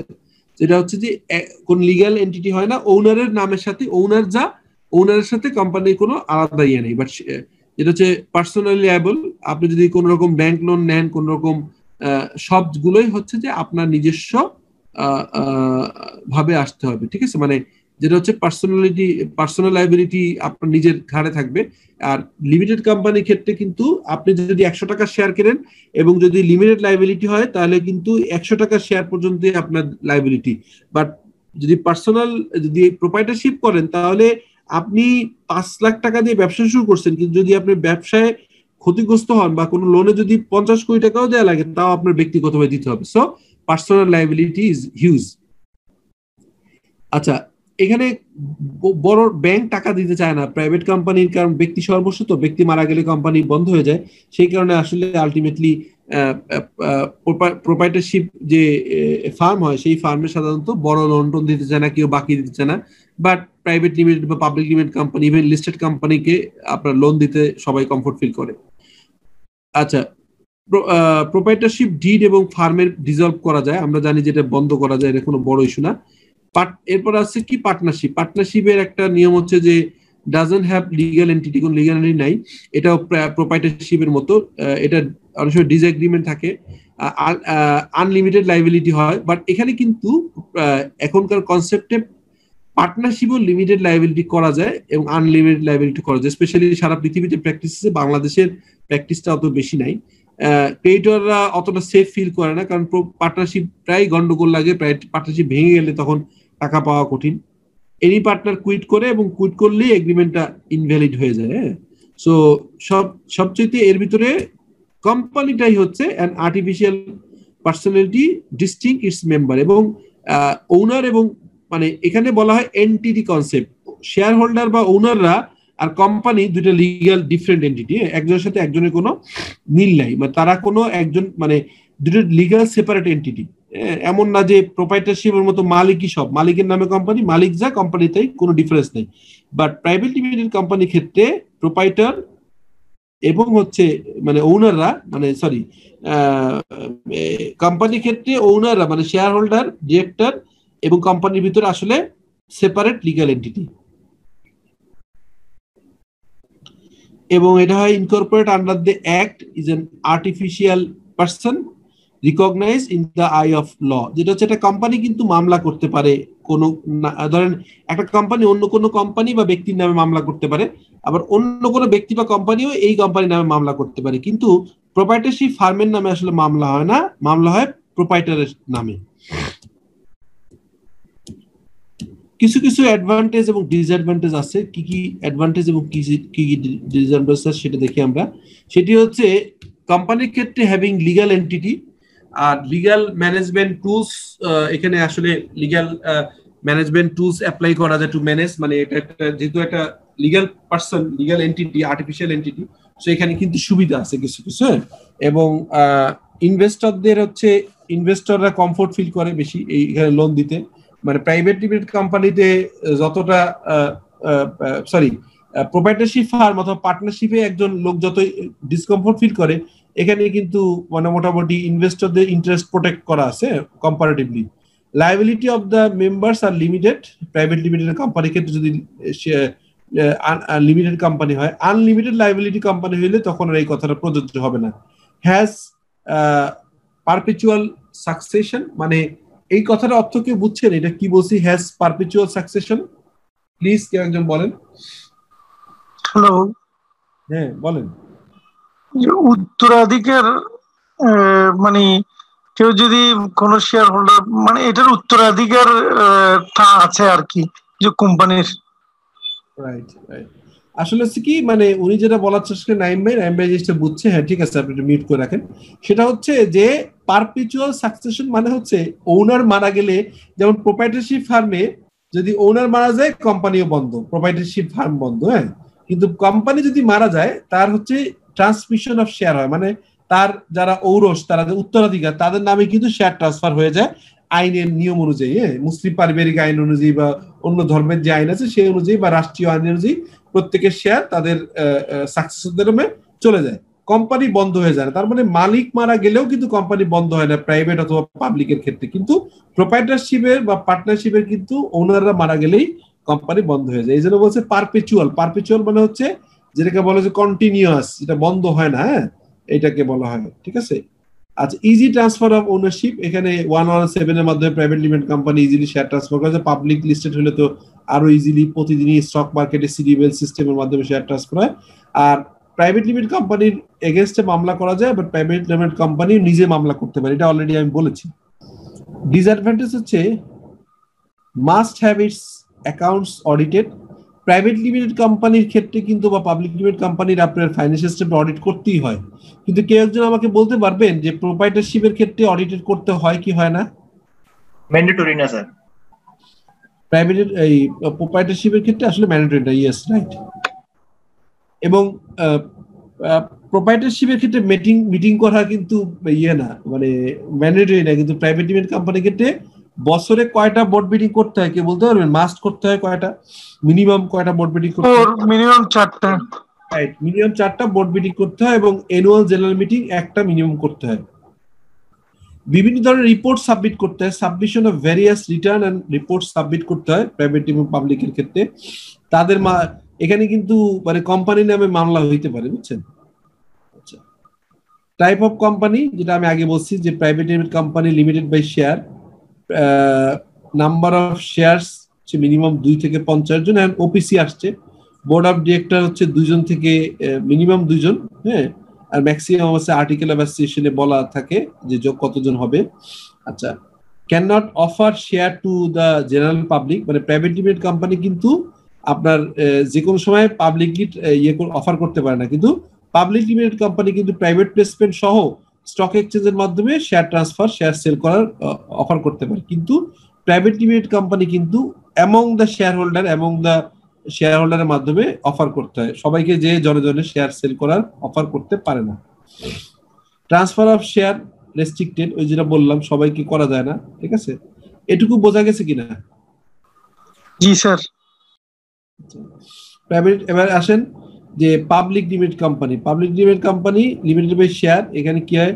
যেটা হচ্ছে যে কোন লিগ্যাল এন্টিটি হয় না, ওনারের নামের সাথে, ওনারের সাথে কোম্পানির কোনো আলাদা ইয়ে নেই। বাট যেটা হচ্ছে পার্সোনালি লায়াবল, আপনি যদি কোনো রকম ব্যাংক লোন নেন, কোন রকম সবগুলোই হচ্ছে যে আপনার নিজস্ব ভাবে আসতে হবে, ঠিক আছে। মানে যেটা হচ্ছে পার্সোনাল লায়াবিলিটি আপনার নিজের ঘাড়ে থাকবে। আর লিমিটেড কোম্পানির ক্ষেত্রে কিন্তু আপনি যদি 100 টাকা শেয়ার কেনেন এবং যদি লিমিটেড লায়াবিলিটি হয় তাহলে কিন্তু 100 টাকা শেয়ার পর্যন্ত আপনার লায়াবিলিটি। বাট যদি যদি প্রোপাইটারশিপ করেন তাহলে আপনি 5 লাখ টাকা দিয়ে ব্যবসা শুরু করছেন, কিন্তু যদি আপনি ব্যবসায় ক্ষতিগ্রস্ত হন বা কোনো লোনে যদি 50 কোটি টাকাও দেওয়া লাগে তাও আপনার ব্যক্তিগতভাবে দিতে হবে। So personal liability is huge. আচ্ছা, এখানে বড় ব্যাংক টাকা দিতে চায় না প্রাইভেট কোম্পানির, কারণ ব্যক্তি সর্বস্ব, তো ব্যক্তি মারা গেলে কোম্পানি বন্ধ হয়ে যায়। সেই কারণে আসলে আলটিমেটলি প্রোপাইটারশিপ যে ফার্ম হয় সেই ফার্মে সাধারণত বড় লোন টোন দিতে চায় না, কেউ বাকি দিতে চায় না। বাট প্রাইভেট লিমিটেড বা public limited company, even listed কোম্পানিকে আপনার লোন দিতে সবাই কমফোর্ট ফিল করে। আচ্ছা, প্রোপাইটারশিপ ডিড এবং ফার্মের ডিসলভ করা যায়, আমরা জানি যেটা বন্ধ করা যায়, এটা কোনো বড় ইস্যু না। এরপর আছে কি পার্টনারশিপ। পার্টনারশিপের একটা নিয়ম হচ্ছে যে ডাজন্ট হ্যাভ লিগ্যাল এন্টিটি, কোন লিগ্যাল এন্টিটি নাই। এটাও প্রোপাইটারশিপের মতো, এটা অনেক সময় ডিসএগ্রিমেন্ট থাকে, আনলিমিটেড লায়াবিলিটি হয়। বাট এখানে কিন্তু এখনকার কনসেপ্টে পার্টনারশিপও লিমিটেড লায়াবিলিটি করা যায় এবং আনলিমিটেড লায়াবিলিটি করা যায়। স্পেশালি সারা পৃথিবীতে প্র্যাকটিসে, বাংলাদেশের প্র্যাকটিসটা অত বেশি নাই। ক্রেডিটররা অতটা সেফ ফিল করে না, কারণ পার্টনারশিপ প্রায় গন্ডগোল লাগে, পার্টনারশিপ ভেঙে গেলে তখন টাকা পাওয়া কঠিন। এনি পার্টনার কুইট করে এবং কুইট করলেই এগ্রিমেন্টটা ইনভ্যালিড হয়ে যায়। হ্যাঁ, সো সবচেয়ে এর ভিতরে কোম্পানিটাই হচ্ছে an artificial personality distinct it's member এবং ওনার, এবং মানে এখানে বলা হয় এন্টিটি কনসেপ্ট। শেয়ার হোল্ডার বা ওনাররা আর কোম্পানি দুইটা লিগ্যাল ডিফারেন্ট এন্টিটি, একজনের সাথে একজনের কোনো মিল নাই, মানে তারা কোনো একজন মানে দুটো লিগ্যাল সেপারেট এন্টিটি। এমন না যে প্রোপাইটারশিপের মতো মালিকই সব, মালিকের নামে কোম্পানি, মালিক যা কোম্পানিতেই কোনো ডিফারেন্স নেই। বাট প্রাইভেট লিমিটেড কোম্পানির ক্ষেত্রে প্রোপাইটার এবং হচ্ছে মানে ওনাররা, মানে সরি কোম্পানির ক্ষেত্রে ওনাররা মানে শেয়ার হোল্ডার, ডিরেক্টর এবং কোম্পানির ভিতরে আসলে সেপারেট লিগ্যাল এন্টিটি। এবং এটা হয় incorporate under the act, is an artificial person recognize in the eye of law. যেটা হচ্ছে একটা কোম্পানি কিন্তু মামলা করতে পারে, কোনো ধরেন একটা কোম্পানি অন্য কোনো কোম্পানি বা ব্যক্তির নামে মামলা করতে পারে, আবার অন্য কোনো ব্যক্তি বা কোম্পানিও এই কোম্পানির নামে মামলা করতে পারে, কিন্তু প্রোপাইটারশিপ ফার্মের নামে আসলে মামলা হয় না, মামলা হয় প্রোপাইটারের নামে। কিছু কিছু অ্যাডভান্টেজ এবং ডিসঅ্যাডভান্টেজ আছে। কি কি অ্যাডভান্টেজ এবং কি কি ডিসঅ্যাডভান্টেজ আছে সেটা দেখি আমরা। সেটি হচ্ছে কোম্পানির ক্ষেত্রে হ্যাভিং লিগ্যাল এন্টিটি আর লিগ্যাল ম্যানেজমেন্ট টুলস। এখানে আসলে লিগ্যাল ম্যানেজমেন্ট টুলস অ্যাপ্লাই করা যায় টু ম্যানেজ, মানে এটা একটা যেহেতু একটা legal person, legal entity, artificial entity, so এখানে কিন্তু সুবিধা আছে কিছু কিছু। এবং ইনভেস্টরদের হচ্ছে ইনভেস্টররা কমফোর্ট ফিল করে বেশি এইখানে লোন দিতে। মানে প্রাইভেট লিমিটেড কোম্পানিতে যতটা প্রোপাইটারশিপ ফার্ম অথবা পার্টনারশিপে একজন লোক যতই ডিসকমফোর্ট ফিল করে, এখানে কিন্তু মানে মোটামুটি ইনভেস্টরদের ইন্টারেস্ট প্রোটেক্ট করা আছে comparatively. Liability of the members are limited. Private limited কোম্পানির ক্ষেত্রে যদি লিমিটেড কোম্পানি হয়, আনলিমিটেড লায়াবিলিটি কোম্পানি হইলে তখন আর এই কথাটা প্রযোজ্য হবে না। হ্যাজ পারপেচুয়াল সাকসেশন, মানে এই কথাটা অর্থ কি বুঝছেন? এটা কি বলছি? হ্যাজ পারপেচুয়াল সাকসেশন, প্লিজ কেউ একজন বলেন। হ্যালো, হ্যাঁ বলেন। উত্তরাধিকার মানে কেউ যদি কোন শেয়ার হোল্ডার, মানে এটার উত্তরাধিকার আছে আর কি, যে কোম্পানির। Right right. আসলে কি মানে উনি যেটা বলার চেষ্টা করেন, নাইম ভাই জিনিসটা বুঝছে। হ্যাঁ ঠিক আছে, আপনি একটু মিউট করে রাখেন। সেটা হচ্ছে যে পারপেচুয়াল সাকসেশন মানে হচ্ছে ওনার মারা গেলে, যেমন প্রোপাইটারশিপ ফার্মে যদি ওনার মারা যায় কোম্পানিও বন্ধ, প্রোপাইটারশিপ ফার্ম বন্ধ। হ্যাঁ, কিন্তু কোম্পানি যদি মারা যায় তার হচ্ছে ট্রান্সমিশন অফ শেয়ার হয়, মানে তার যারা ঔরস, তারা উত্তরাধিকার, তাদের নামে কিন্তু শেয়ার ট্রান্সফার হয়ে যায় আইনের নিয়ম অনুযায়ী। হ্যাঁ, মুসলিম পারিবারিক আইন অনুযায়ী বা অন্য ধর্মের যে আইন আছে সেই অনুযায়ী বা রাষ্ট্রীয় আইন অনুযায়ী প্রত্যেকের শেয়ার তাদের সাকসেসরদের নামে চলে যায়, কোম্পানি বন্ধ হয়ে যায়। তার মানে মালিক মারা গেলেও কিন্তু কোম্পানি বন্ধ হয় না প্রাইভেট অথবা পাবলিকের ক্ষেত্রে, কিন্তু প্রোপাইটারশিপের বা পার্টনারশিপের কিন্তু ওনাররা মারা গেলেই কোম্পানি বন্ধ হয়ে যায়। এই জন্য বলছে পারপেচুয়াল। পারপেচুয়াল মানে হচ্ছে যেটাকে বলা হচ্ছে কন্টিনিউয়াস, যেটা বন্ধ হয় না। হ্যাঁ, এটাকে বলা হয়। ঠিক আছে। আচ্ছা, ইজি ট্রান্সফার অফ ওনারশিপ। এখানে 117 এর মাধ্যমে private limited company easily share transfer করা যায়। পাবলিক লিস্টেড হলে তো আরো ইজিলি প্রতিদিনই স্টক মার্কেটে সিডিএল সিস্টেমের মাধ্যমে শেয়ার ট্রান্সফার হয়। আর প্রাইভেট লিমিটেড কোম্পানির এগেইনস্টে মামলা করা যায়, বাট প্রাইভেট লিমিটেড কোম্পানি নিজে মামলা করতে পারে, এটা অলরেডি আমি বলেছি। ডিসঅ্যাডভান্টেজ হচ্ছে must have it's accounts audited. Private limited কোম্পানির ক্ষেত্রে কিন্তু বা পাবলিক লিমিটেড কোম্পানির আপনার ফাইন্যান্সিয়াল স্টেটমেন্ট অডিট করতেই হয়, কিন্তু কেউ একজন আমাকে বলতে পারবেন যে প্রোপ্রাইটারশিপের ক্ষেত্রে অডিটেড করতে হয় কি হয় না? ম্যান্ডেটরি না স্যার, প্রাইভেট এই প্রোপ্রাইটারশিপের ক্ষেত্রে আসলে ম্যান্ডেটরি না, ইয়েস রাইট। এবং প্রোপ্রাইটারশিপের ক্ষেত্রে মিটিং করা কিন্তু ইয়ে না, মানে ম্যান্ডেটরি না, কিন্তু প্রাইভেট লিমিটেড কোম্পানির ক্ষেত্রে বছরে কয়টা বোর্ড মিটিং করতে হয় কে বলতে পারবেন? মাস্ট করতে হয় কয়টা, মিনিমাম কয়টা বোর্ড মিটিং করতে হয়? মিনিমাম 4টা। রাইট, মিনিমাম 4টা বোর্ড মিটিং করতে হয় এবং অ্যানুয়াল জেনারেল মিটিং একটা মিনিমাম করতে হয়। বিভিন্ন ধরনের রিপোর্ট সাবমিট করতে হয়, submission of various return and report submit করতে হয় প্রাইভেট এবং পাবলিকের ক্ষেত্রে। তাদের এখানে কিন্তু মানে কোম্পানি নামে মামলা হইতে পারে, বুঝছেন? আচ্ছা, টাইপ অফ কোম্পানি যেটা আমি আগে বলছি যে private limited company limited by share, number of shares হচ্ছে মিনিমাম 2 থেকে 50 জন, এন্ড ওপিসি আসছে, বোর্ড অফ ডিরেক্টর হচ্ছে 2 জন থেকে মিনিমাম 2 জন, হ্যাঁ, আর ম্যাক্সিমাম হচ্ছে আর্টিকেল অফ অ্যাসোসিয়েশনে বলা থাকে যে যোগ কতজন হবে। আচ্ছা, can not offer share to the general public, মানে প্রাইভেট লিমিটেড কোম্পানি কিন্তু আপনার যে কোনো সময় পাবলিকলি অফার করতে পারে না, কিন্তু পাবলিক লিমিটেড কোম্পানি কিন্তু প্রাইভেট প্লেসমেন্ট সহ স্টক এক্সচেঞ্জের মাধ্যমে শেয়ার ট্রান্সফার, শেয়ার সেল করার অফার করতে পারে। কিন্তু প্রাইভেট লিমিটেড কোম্পানি কিন্তু অ্যামং দ্য শেয়ার হোল্ডারের মাধ্যমে অফার করতে হয়, সবাইকে যে জনে শেয়ার সেল করার অফার করতে পারে না। ট্রান্সফার অফ শেয়ার রেস্ট্রিক্টেড, ওই যেটা বললাম সবাইকে করা যায় না, ঠিক আছে? এটুকু বোঝা গেছে কিনা? জি স্যার। প্রাইভেট, এবার আসেন যে public limited company limited by share, এখানে কি হয়?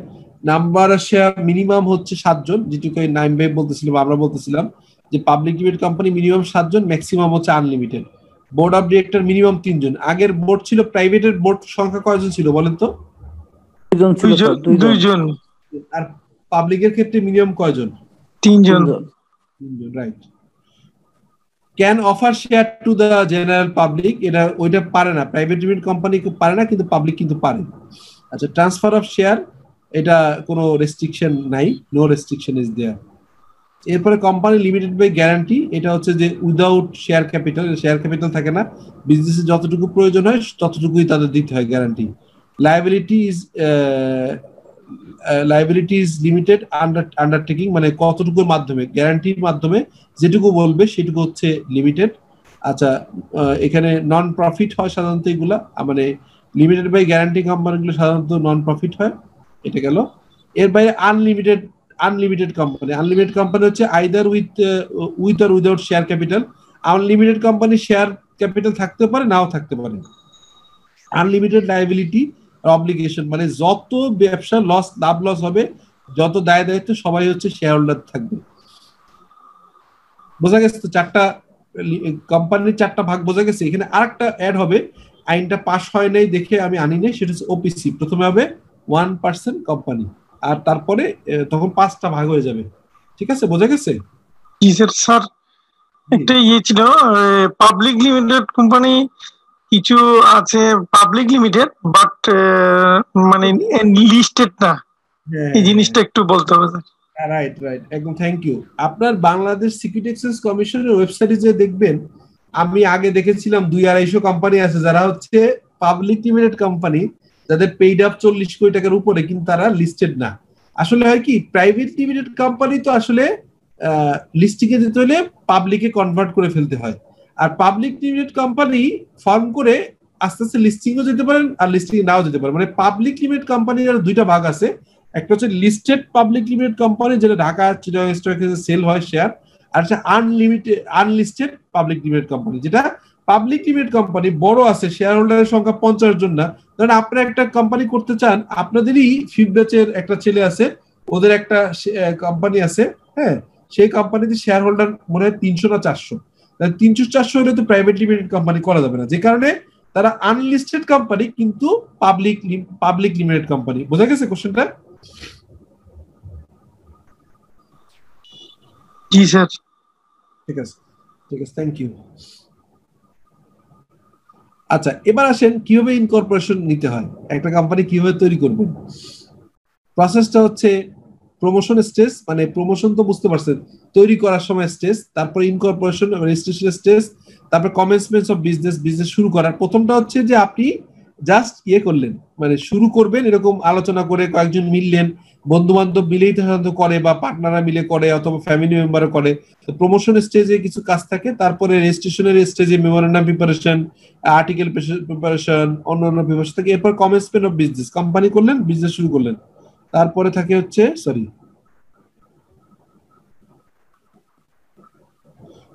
নাম্বার অফ শেয়ার মিনিমাম হচ্ছে 7 জন, যেটুকু নাইম ভাই বলতেছিলাম, আমরা বলতেছিলাম যে পাবলিক লিমিটেড কোম্পানি মিনিমাম 7 জন, ম্যাক্সিমাম হচ্ছে unlimited. Board of director minimum 3 জন। আগের বোর্ড ছিল, প্রাইভেটের বোর্ড সংখ্যা কয়জন ছিল বলেন তো? 2 জন। আর পাবলিকের ক্ষেত্রে মিনিমাম কয়জন? 3 জন। Right. Can offer share to the general public, এটা ওইটা পারে না, প্রাইভেট লিমিটেড কোম্পানি পারে না, কিন্তু পাবলিক কিন্তু পারে। আচ্ছা, ট্রান্সফার অফ শেয়ার, এটা কোনো রেস্ট্রিকশন নাই, নো রেস্ট্রিকশন ইজ দেয়ার। এরপরে কোম্পানি লিমিটেড বাই গ্যারান্টি, এটা হচ্ছে যে উইদাউট শেয়ার ক্যাপিটাল থাকে না, বিজনেসে যতটুকু প্রয়োজন হয় ততটুকুই তাদের দিতে হয় guarantee. Liability is limited undertaking, মানে কতটুকুর মাধ্যমে, গ্যারান্টির মাধ্যমে যেটুকু বলবে সেটুকু হচ্ছে লিমিটেড। আচ্ছা, এখানে নন প্রফিট হয় সাধারণত এগুলা, মানে লিমিটেড বাই গ্যারান্টি কোম্পানিগুলো সাধারণত নন প্রফিট হয়, এটা গেল। এর বাইরে আনলিমিটেড কোম্পানি হচ্ছে either with or without share capital. Unlimited company share capital থাকতে পারে, নাও থাকতে পারে। আনলিমিটেড লায়াবিলিটি অব্লিগেশন, মানে যত ব্যবসা লাভ লস হবে, যত দায় দায়িত্ব সবাই হচ্ছে শেয়ার হোল্ডার থাকবে। বোঝা গেছে তো? 4টা কোম্পানির 4টা ভাগ বোঝা গেছে। এখানে আরেকটা অ্যাড হবে, আইনটা পাস হয় নাই দেখে আমি আনি নাই, সেটা হচ্ছে ওপিসি। প্রথমে হবে 1% কোম্পানি, আর তারপরে তখন 5টা ভাগ হয়ে যাবে, ঠিক আছে? বোঝা গেছে? জি স্যার। একটা ছিল, পাবলিক লিমিটেড কোম্পানি কিছু আছে, পাবলিক লিমিটেড বাট মানে লিস্টেড না, এই জিনিসটা একটু বলতে হবে স্যার। রাইট, একদম থ্যাংক ইউ। আপনার বাংলাদেশ সিকিউরিটি এক্সচেঞ্জ কমিশনের ওয়েবসাইটে যে দেখবেন, আমি আগে দেখেছিলাম 200-250 কোম্পানি আছে যারা হচ্ছে পাবলিক লিমিটেড কোম্পানি, যাদের পেইড আপ 40 কোটি টাকার উপরে, কিন্তু তারা লিস্টেড না। আসলে হয় কি, প্রাইভেট লিমিটেড কোম্পানি তো আসলে লিস্টিং এ যেতে হলে পাবলিকে কনভার্ট করে ফেলতে হয়, আর পাবলিক লিমিটেড কোম্পানি ফর্ম করে আস্তে আস্তে লিস্টিংও যেতে পারেন আর লিস্টিং নাও যেতে পারেন। মানে পাবলিক লিমিটেড কোম্পানির 2টা ভাগ আছে, একটা হচ্ছে লিস্টেড পাবলিক লিমিটেড কোম্পানি, যেটা ঢাকা চিটাগং স্টক এক্সচেঞ্জে সেল হয় শেয়ার, আর হচ্ছে আনলিস্টেড পাবলিক লিমিটেড কোম্পানি, যেটা পাবলিক লিমিটেড কোম্পানি বড় আছে, শেয়ার হোল্ডারের সংখ্যা 50 জন না। ধরেন আপনারা একটা কোম্পানি করতে চান, আপনাদেরই ফিফথ ব্যাচের একটা ছেলে আছে, ওদের একটা কোম্পানি আছে, হ্যাঁ, সেই কোম্পানিতে শেয়ার হোল্ডার মনে হয় 300 না 400, 300-400 হলে তো প্রাইভেট লিমিটেড কোম্পানি করা যাবে না, যে কারণে তারা আনলিস্টেড কোম্পানি কিন্তু পাবলিক লিমিটেড কোম্পানি। বোঝা গেছে কোশ্চেনটা? জি স্যার। ঠিক আছে। ঠিক আছে, থ্যাংক ইউ। আচ্ছা, এবার আসেন কিভাবে ইনকর্পোরেশন নিতে হয়, একটা কোম্পানি কিভাবে তৈরি করবেন। প্রসেসটা হচ্ছে প্রমোশন স্টেজ, মানে প্রমোশন তো বুঝতে পারছেন, তৈরি করার সময় স্টেজ, তারপর ইনকর্পোরেশন রেজিস্ট্রেশন স্টেজ, তারপর কমেন্সমেন্ট অফ বিজনেস শুরু করার। প্রথমটা হচ্ছে যে আপনি জাস্ট করলেন, মানে শুরু করবেন, এরকম আলোচনা করে কয়েকজন মিললেন, বন্ধু বান্ধব মিলেই সাধারণত করে বা পার্টনাররা মিলে করে অথবা ফ্যামিলি মেম্বারও করে। প্রমোশন স্টেজে কিছু কাজ থাকে, তারপরে রেজিস্ট্রেশনের স্টেজে মেমোরেন্ডাম প্রিপারেশন, আর্টিকেল প্রিপারেশন, অন্যান্য প্রিপারেশন থাকে। এরপর কমেন্সমেন্ট অফ বিজনেস, কোম্পানি করলেন, বিজনেস শুরু করলেন। তারপরে থাকে হচ্ছে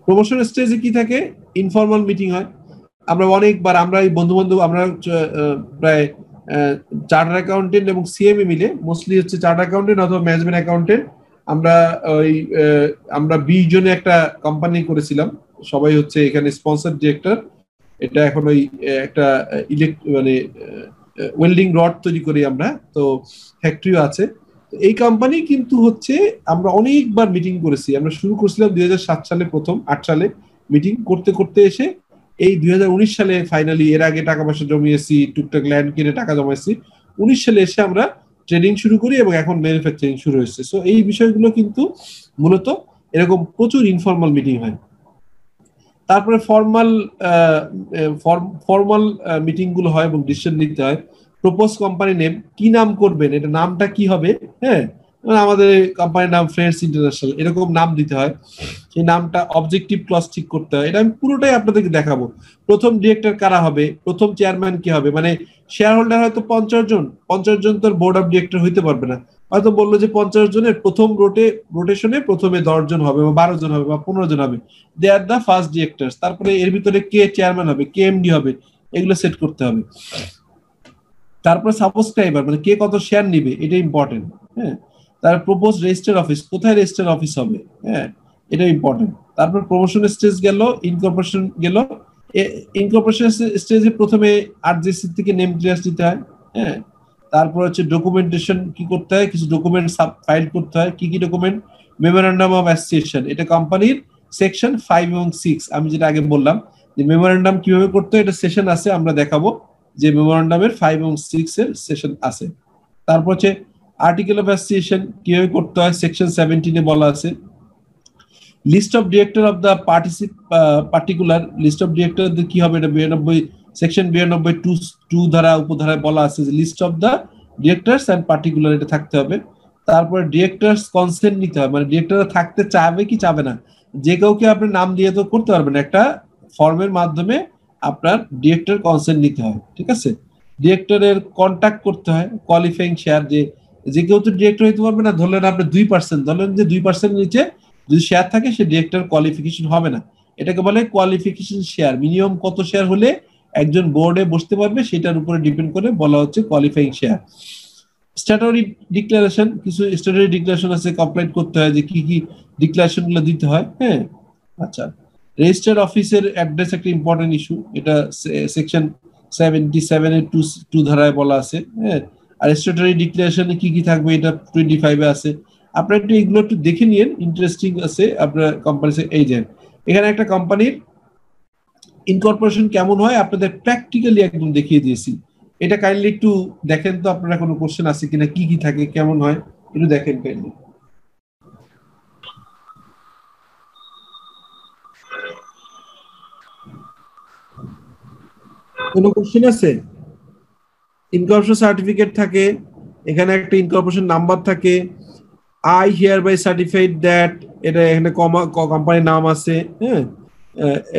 প্রমোশন স্টেজে কি থাকে, ইনফর্মাল মিটিং হয়। আমরা অনেকবার আমরা এই বন্ধু বান্ধব আমরা প্রায় চার্টার অ্যাকাউন্টেন্ট এবং সিএমএ মিলে, মোস্টলি হচ্ছে চার্টার অ্যাকাউন্টেন্ট অথবা ম্যানেজমেন্ট অ্যাকাউন্টেন্ট, আমরা 20 জনে একটা কোম্পানি করেছিলাম, সবাই হচ্ছে এখানে স্পন্সর ডিরেক্টর। এটা এখন ওই একটা মানে ওয়েল্ডিং রড তৈরি করি আমরা, তো ফ্যাক্টরিও আছে। এই কোম্পানি কিন্তু হচ্ছে আমরা অনেকবার মিটিং করেছি। আমরা শুরু করেছিলাম 2007 সালে, প্রথম 8 সালে মিটিং করতে করতে এসে এই 2019 সালে ফাইনালি, এর আগে টাকা পয়সা জমিয়েছি, টুকটাক ল্যান্ড কিনে টাকা জমাইছি, 19 সালে এসে আমরা ট্রেডিং শুরু করি এবং এখন ম্যানুফ্যাকচারিং শুরু হয়েছে। সো এই বিষয়গুলো কিন্তু মূলত এরকম প্রচুর ইনফর্মাল মিটিং হয়। তারপরে ফর্মাল মিটিং গুলো হয় এবং ডিসিশন নিতে হয়। প্রপোজ কোম্পানি নেম, কি নাম করবেন, এটা নামটা কি হবে, হ্যাঁ, আমাদের কোম্পানির নাম ফ্রেন্ডস ইন্টারন্যাশনাল, এরকম নাম দিতে হয়। সেই নামটা অবজেক্টিভ ক্লজ ঠিক করতে হয়। এটা আমি পুরোটাই আপনাদেরকে দেখাবো। প্রথম ডিরেক্টর কারা হবে, প্রথম চেয়ারম্যান কি হবে, মানে শেয়ার হোল্ডার হয়তো 50 জন, 50 জন তো বোর্ড অফ ডিরেক্টর হইতে পারবে না, হয়তো বললো যে 50 জনের প্রথম রোটেশনে প্রথমে 10 জন হবে বা 12 জন হবে বা 15 জন হবে, দে আর দ্য ফার্স্ট ডিরেক্টর। তারপরে এর ভিতরে কে চেয়ারম্যান হবে, কে এমডি হবে, এগুলো সেট করতে হবে। তারপরে সাবস্ক্রাইবার, মানে কে কত শেয়ার নিবে, এটা ইম্পর্টেন্ট। হ্যাঁ, তার প্রপোজ রেজিস্টার অফিস, কোথায় রেজিস্টার অফিস হবে, হ্যাঁ, এটা ইম্পর্টেন্ট। তারপর প্রমোশন স্টেজ গেল, ইনকর্পোরেশন গেল। ইনকর্পোরেশন স্টেজে প্রথমে আরজিসি থেকে নেম ক্লিয়ারেন্স দিতে হয়। হ্যাঁ, তারপর হচ্ছে ডকুমেন্টেশন কি করতে হয়, কিছু ডকুমেন্ট ফাইল করতে হয়। কি কি ডকুমেন্ট, মেমোরেন্ডাম অফ অ্যাসোসিয়েশন, এটা কোম্পানির সেকশন 5 এবং 6। আমি যেটা আগে বললাম যে মেমোরেন্ডাম কিভাবে করতে হয়, এটা সেশন আছে, আমরা দেখাবো যে মেমোরেন্ডামের 5 এবং 6 এর সেশন আছে। তারপর হচ্ছে আর্টিকেল অফ অ্যাসোসিয়েশন কিভাবে করতে হয়, সেকশন 17 এ বলা আছে। List of director of the particular, list of director কি হবে, এটা 92 সেকশন 92 2 ধারা উপধারায় বলা আছে যে list of the directors and particular, এটা থাকতে হবে। তারপরে ডিরেক্টরস কনসেন্ট নিতে হবে, মানে ডিরেক্টররা থাকতে চাবে কি চাবে না, যে কাউকে আপনি নাম দিয়ে তো করতে পারবেন, একটা ফর্মের মাধ্যমে আপনার ডিরেক্টর কনসেন্ট নিতে হয়, ঠিক আছে। ডিরেক্টরের কন্ট্যাক্ট করতে হয়, কোয়ালিফাইং শেয়ার, যে কেউ তো ডিরেক্টর হইতে পারবে না, ধরলেন আপনি 2%, ধরলেন যে 2% নিচে যদি শেয়ার থাকে সে ডিরেক্টর কোয়ালিফিকেশন হবে না, এটাকে বলে কোয়ালিফিকেশন শেয়ার। মিনিমাম কত শেয়ার হলে একজন বোর্ডে বসতে পারবে সেটার উপরে ডিপেন্ড করে বলা হচ্ছে কোয়ালিফাইং শেয়ার। স্ট্যাটুটরি ডিক্লারেশন, কিছু স্ট্যাটুটরি ডিক্লারেশন আছে, কমপ্লিট করতে হয় যে কি কি ডিক্লারেশন গুলো দিতে হয়। হ্যাঁ, আচ্ছা, রেজিস্টার্ড অফিসের অ্যাড্রেস একটা ইম্পর্টেন্ট ইস্যু, এটা সেকশন 77 এর 2 ধারায় বলা আছে। হ্যাঁ, আর স্ট্যাটুটরি ডিক্লারেশনে কি কি থাকবে, এটা 25 এ আছে। আপনারা একটু এগুলো একটু দেখে নিন, ইন্টারেস্টিং আছে। আপনার কোম্পানি এই যে এখানে একটা কোম্পানির ইনকর্পোরেশন কেমন হয় আপনাদের প্র্যাকটিক্যালি একদম দেখিয়ে দিয়েছি। এটা কাইন্ডলি একটু দেখেন তো, আপনারা কোনো কোশ্চেন আছে কিনা, কি কি থাকে, কেমন হয়, একটু দেখেন কাইন্ডলি। কোনো কোশ্চেন আছে? ইনকর্পোরেশন সার্টিফিকেট থাকে, এখানে একটা ইনকর্পোরেশন নাম্বার থাকে। I hereby certified that, এটা এখানে কোম্পানির নাম আছে। হ্যাঁ,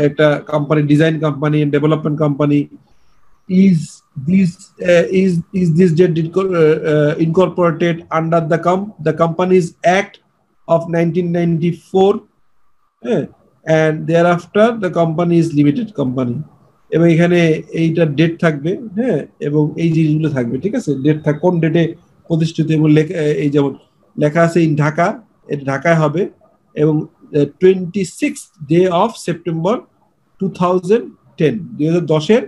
একটা company, design company, development company. is this debt incorporated under the Companies Act of 1994, and thereafter the company is limited company। এবং এখানে এইটা ডেট থাকবে, হ্যাঁ, এবং এই জিনিসগুলো থাকবে, ঠিক আছে। ডেট কোন ডেটে প্রতিষ্ঠিত, এবং এই যেমন লেখা আছে ইন ঢাকা, এটা ঢাকায় হবে, এবং 26 ডে অফ সেপ্টেম্বর 2010, 2010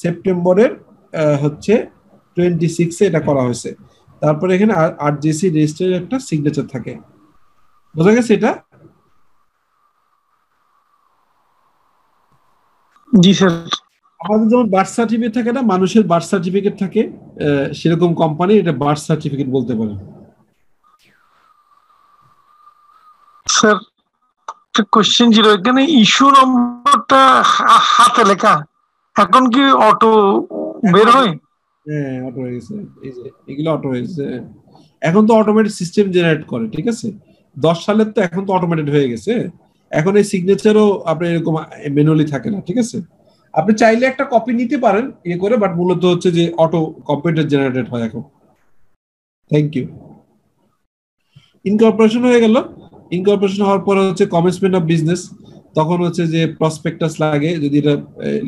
সেপ্টেম্বরের হচ্ছে 26 এটা করা হয়েছে। তারপরে এখানে আরজিসি রেজিস্ট্রারের একটা সিগনেচার থাকে। বোঝা গেছে এটা? জি স্যার। আমাদের যেমন বার্থ সার্টিফিকেট থাকে না, মানুষের বার্থ সার্টিফিকেট থাকে, সেরকম কোম্পানি এটা বার্থ সার্টিফিকেট বলতে পারে। স্যার একটা কোশ্চেন ছিল, এখানে ইস্যু নম্বরটা হাতে লেখা, এখন কি অটো বের হয়? হ্যাঁ, অটো হয়ে গেছে, এই যে এগুলো অটো হয়ে গেছে। এখন তো অটোমেটিক সিস্টেম জেনারেট করে, ঠিক আছে? 10 সালের তো এখন তো অটোমেটেড হয়ে গেছে। এখন এই সিগনেচারও আপনার এরকম ম্যানুয়ালি থাকে না, ঠিক আছে? আপনি চাইলে একটা কপি নিতে পারেন ইয়ে করে, বাট মূলত হচ্ছে যে অটো কম্পিউটার জেনারেটেড হয় এখন। Thank you. ইনকর্পোরেশন হয়ে গেল। ইনকর্পোরেশন হওয়ার পরে হচ্ছে কমেন্সমেন্ট অফ বিজনেস। তখন হচ্ছে যে প্রসপেক্টাস লাগে যদি এটা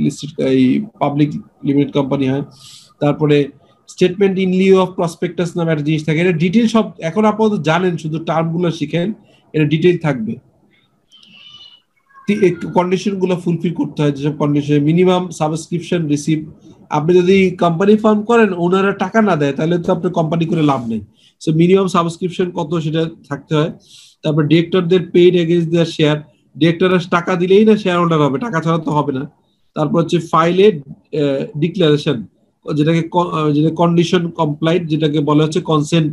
লিস্টেড এই পাবলিক লিমিটেড কোম্পানি হয়। তারপরে statement in Liu of prospectus নামে একটা জিনিস থাকে। এটা ডিটেইল সব এখন আপাতত জানেন, শুধু টার্মগুলো শিখেন, এটা ডিটেইল থাকবে। কন্ডিশন গুলো ফুলফিল করতে হয়, যেসব কন্ডিশন মিনিমাম সাবস্ক্রিপশন রিসিভ। আপনি যদি কোম্পানি ফার্ম করেন, ওনারা টাকা না দেয়, তাহলে তো আপনার কোম্পানি করে লাভ নেই। সো মিনিমাম সাবস্ক্রিপশন কত সেটা থাকতে হয়। তারপর ডিরেক্টরদের পেইড এগেইনস্ট দেয়ার শেয়ার, ডিরেক্টররা টাকা দিলেই না শেয়ার হোল্ডার হবে, টাকা ছাড়া তো হবে না। তারপর হচ্ছে ফাইলে ডিক্লারেশন, যেটাকে যেটা কন্ডিশন কমপ্লাইট, যেটাকে বলা হচ্ছে কনসেন্ট,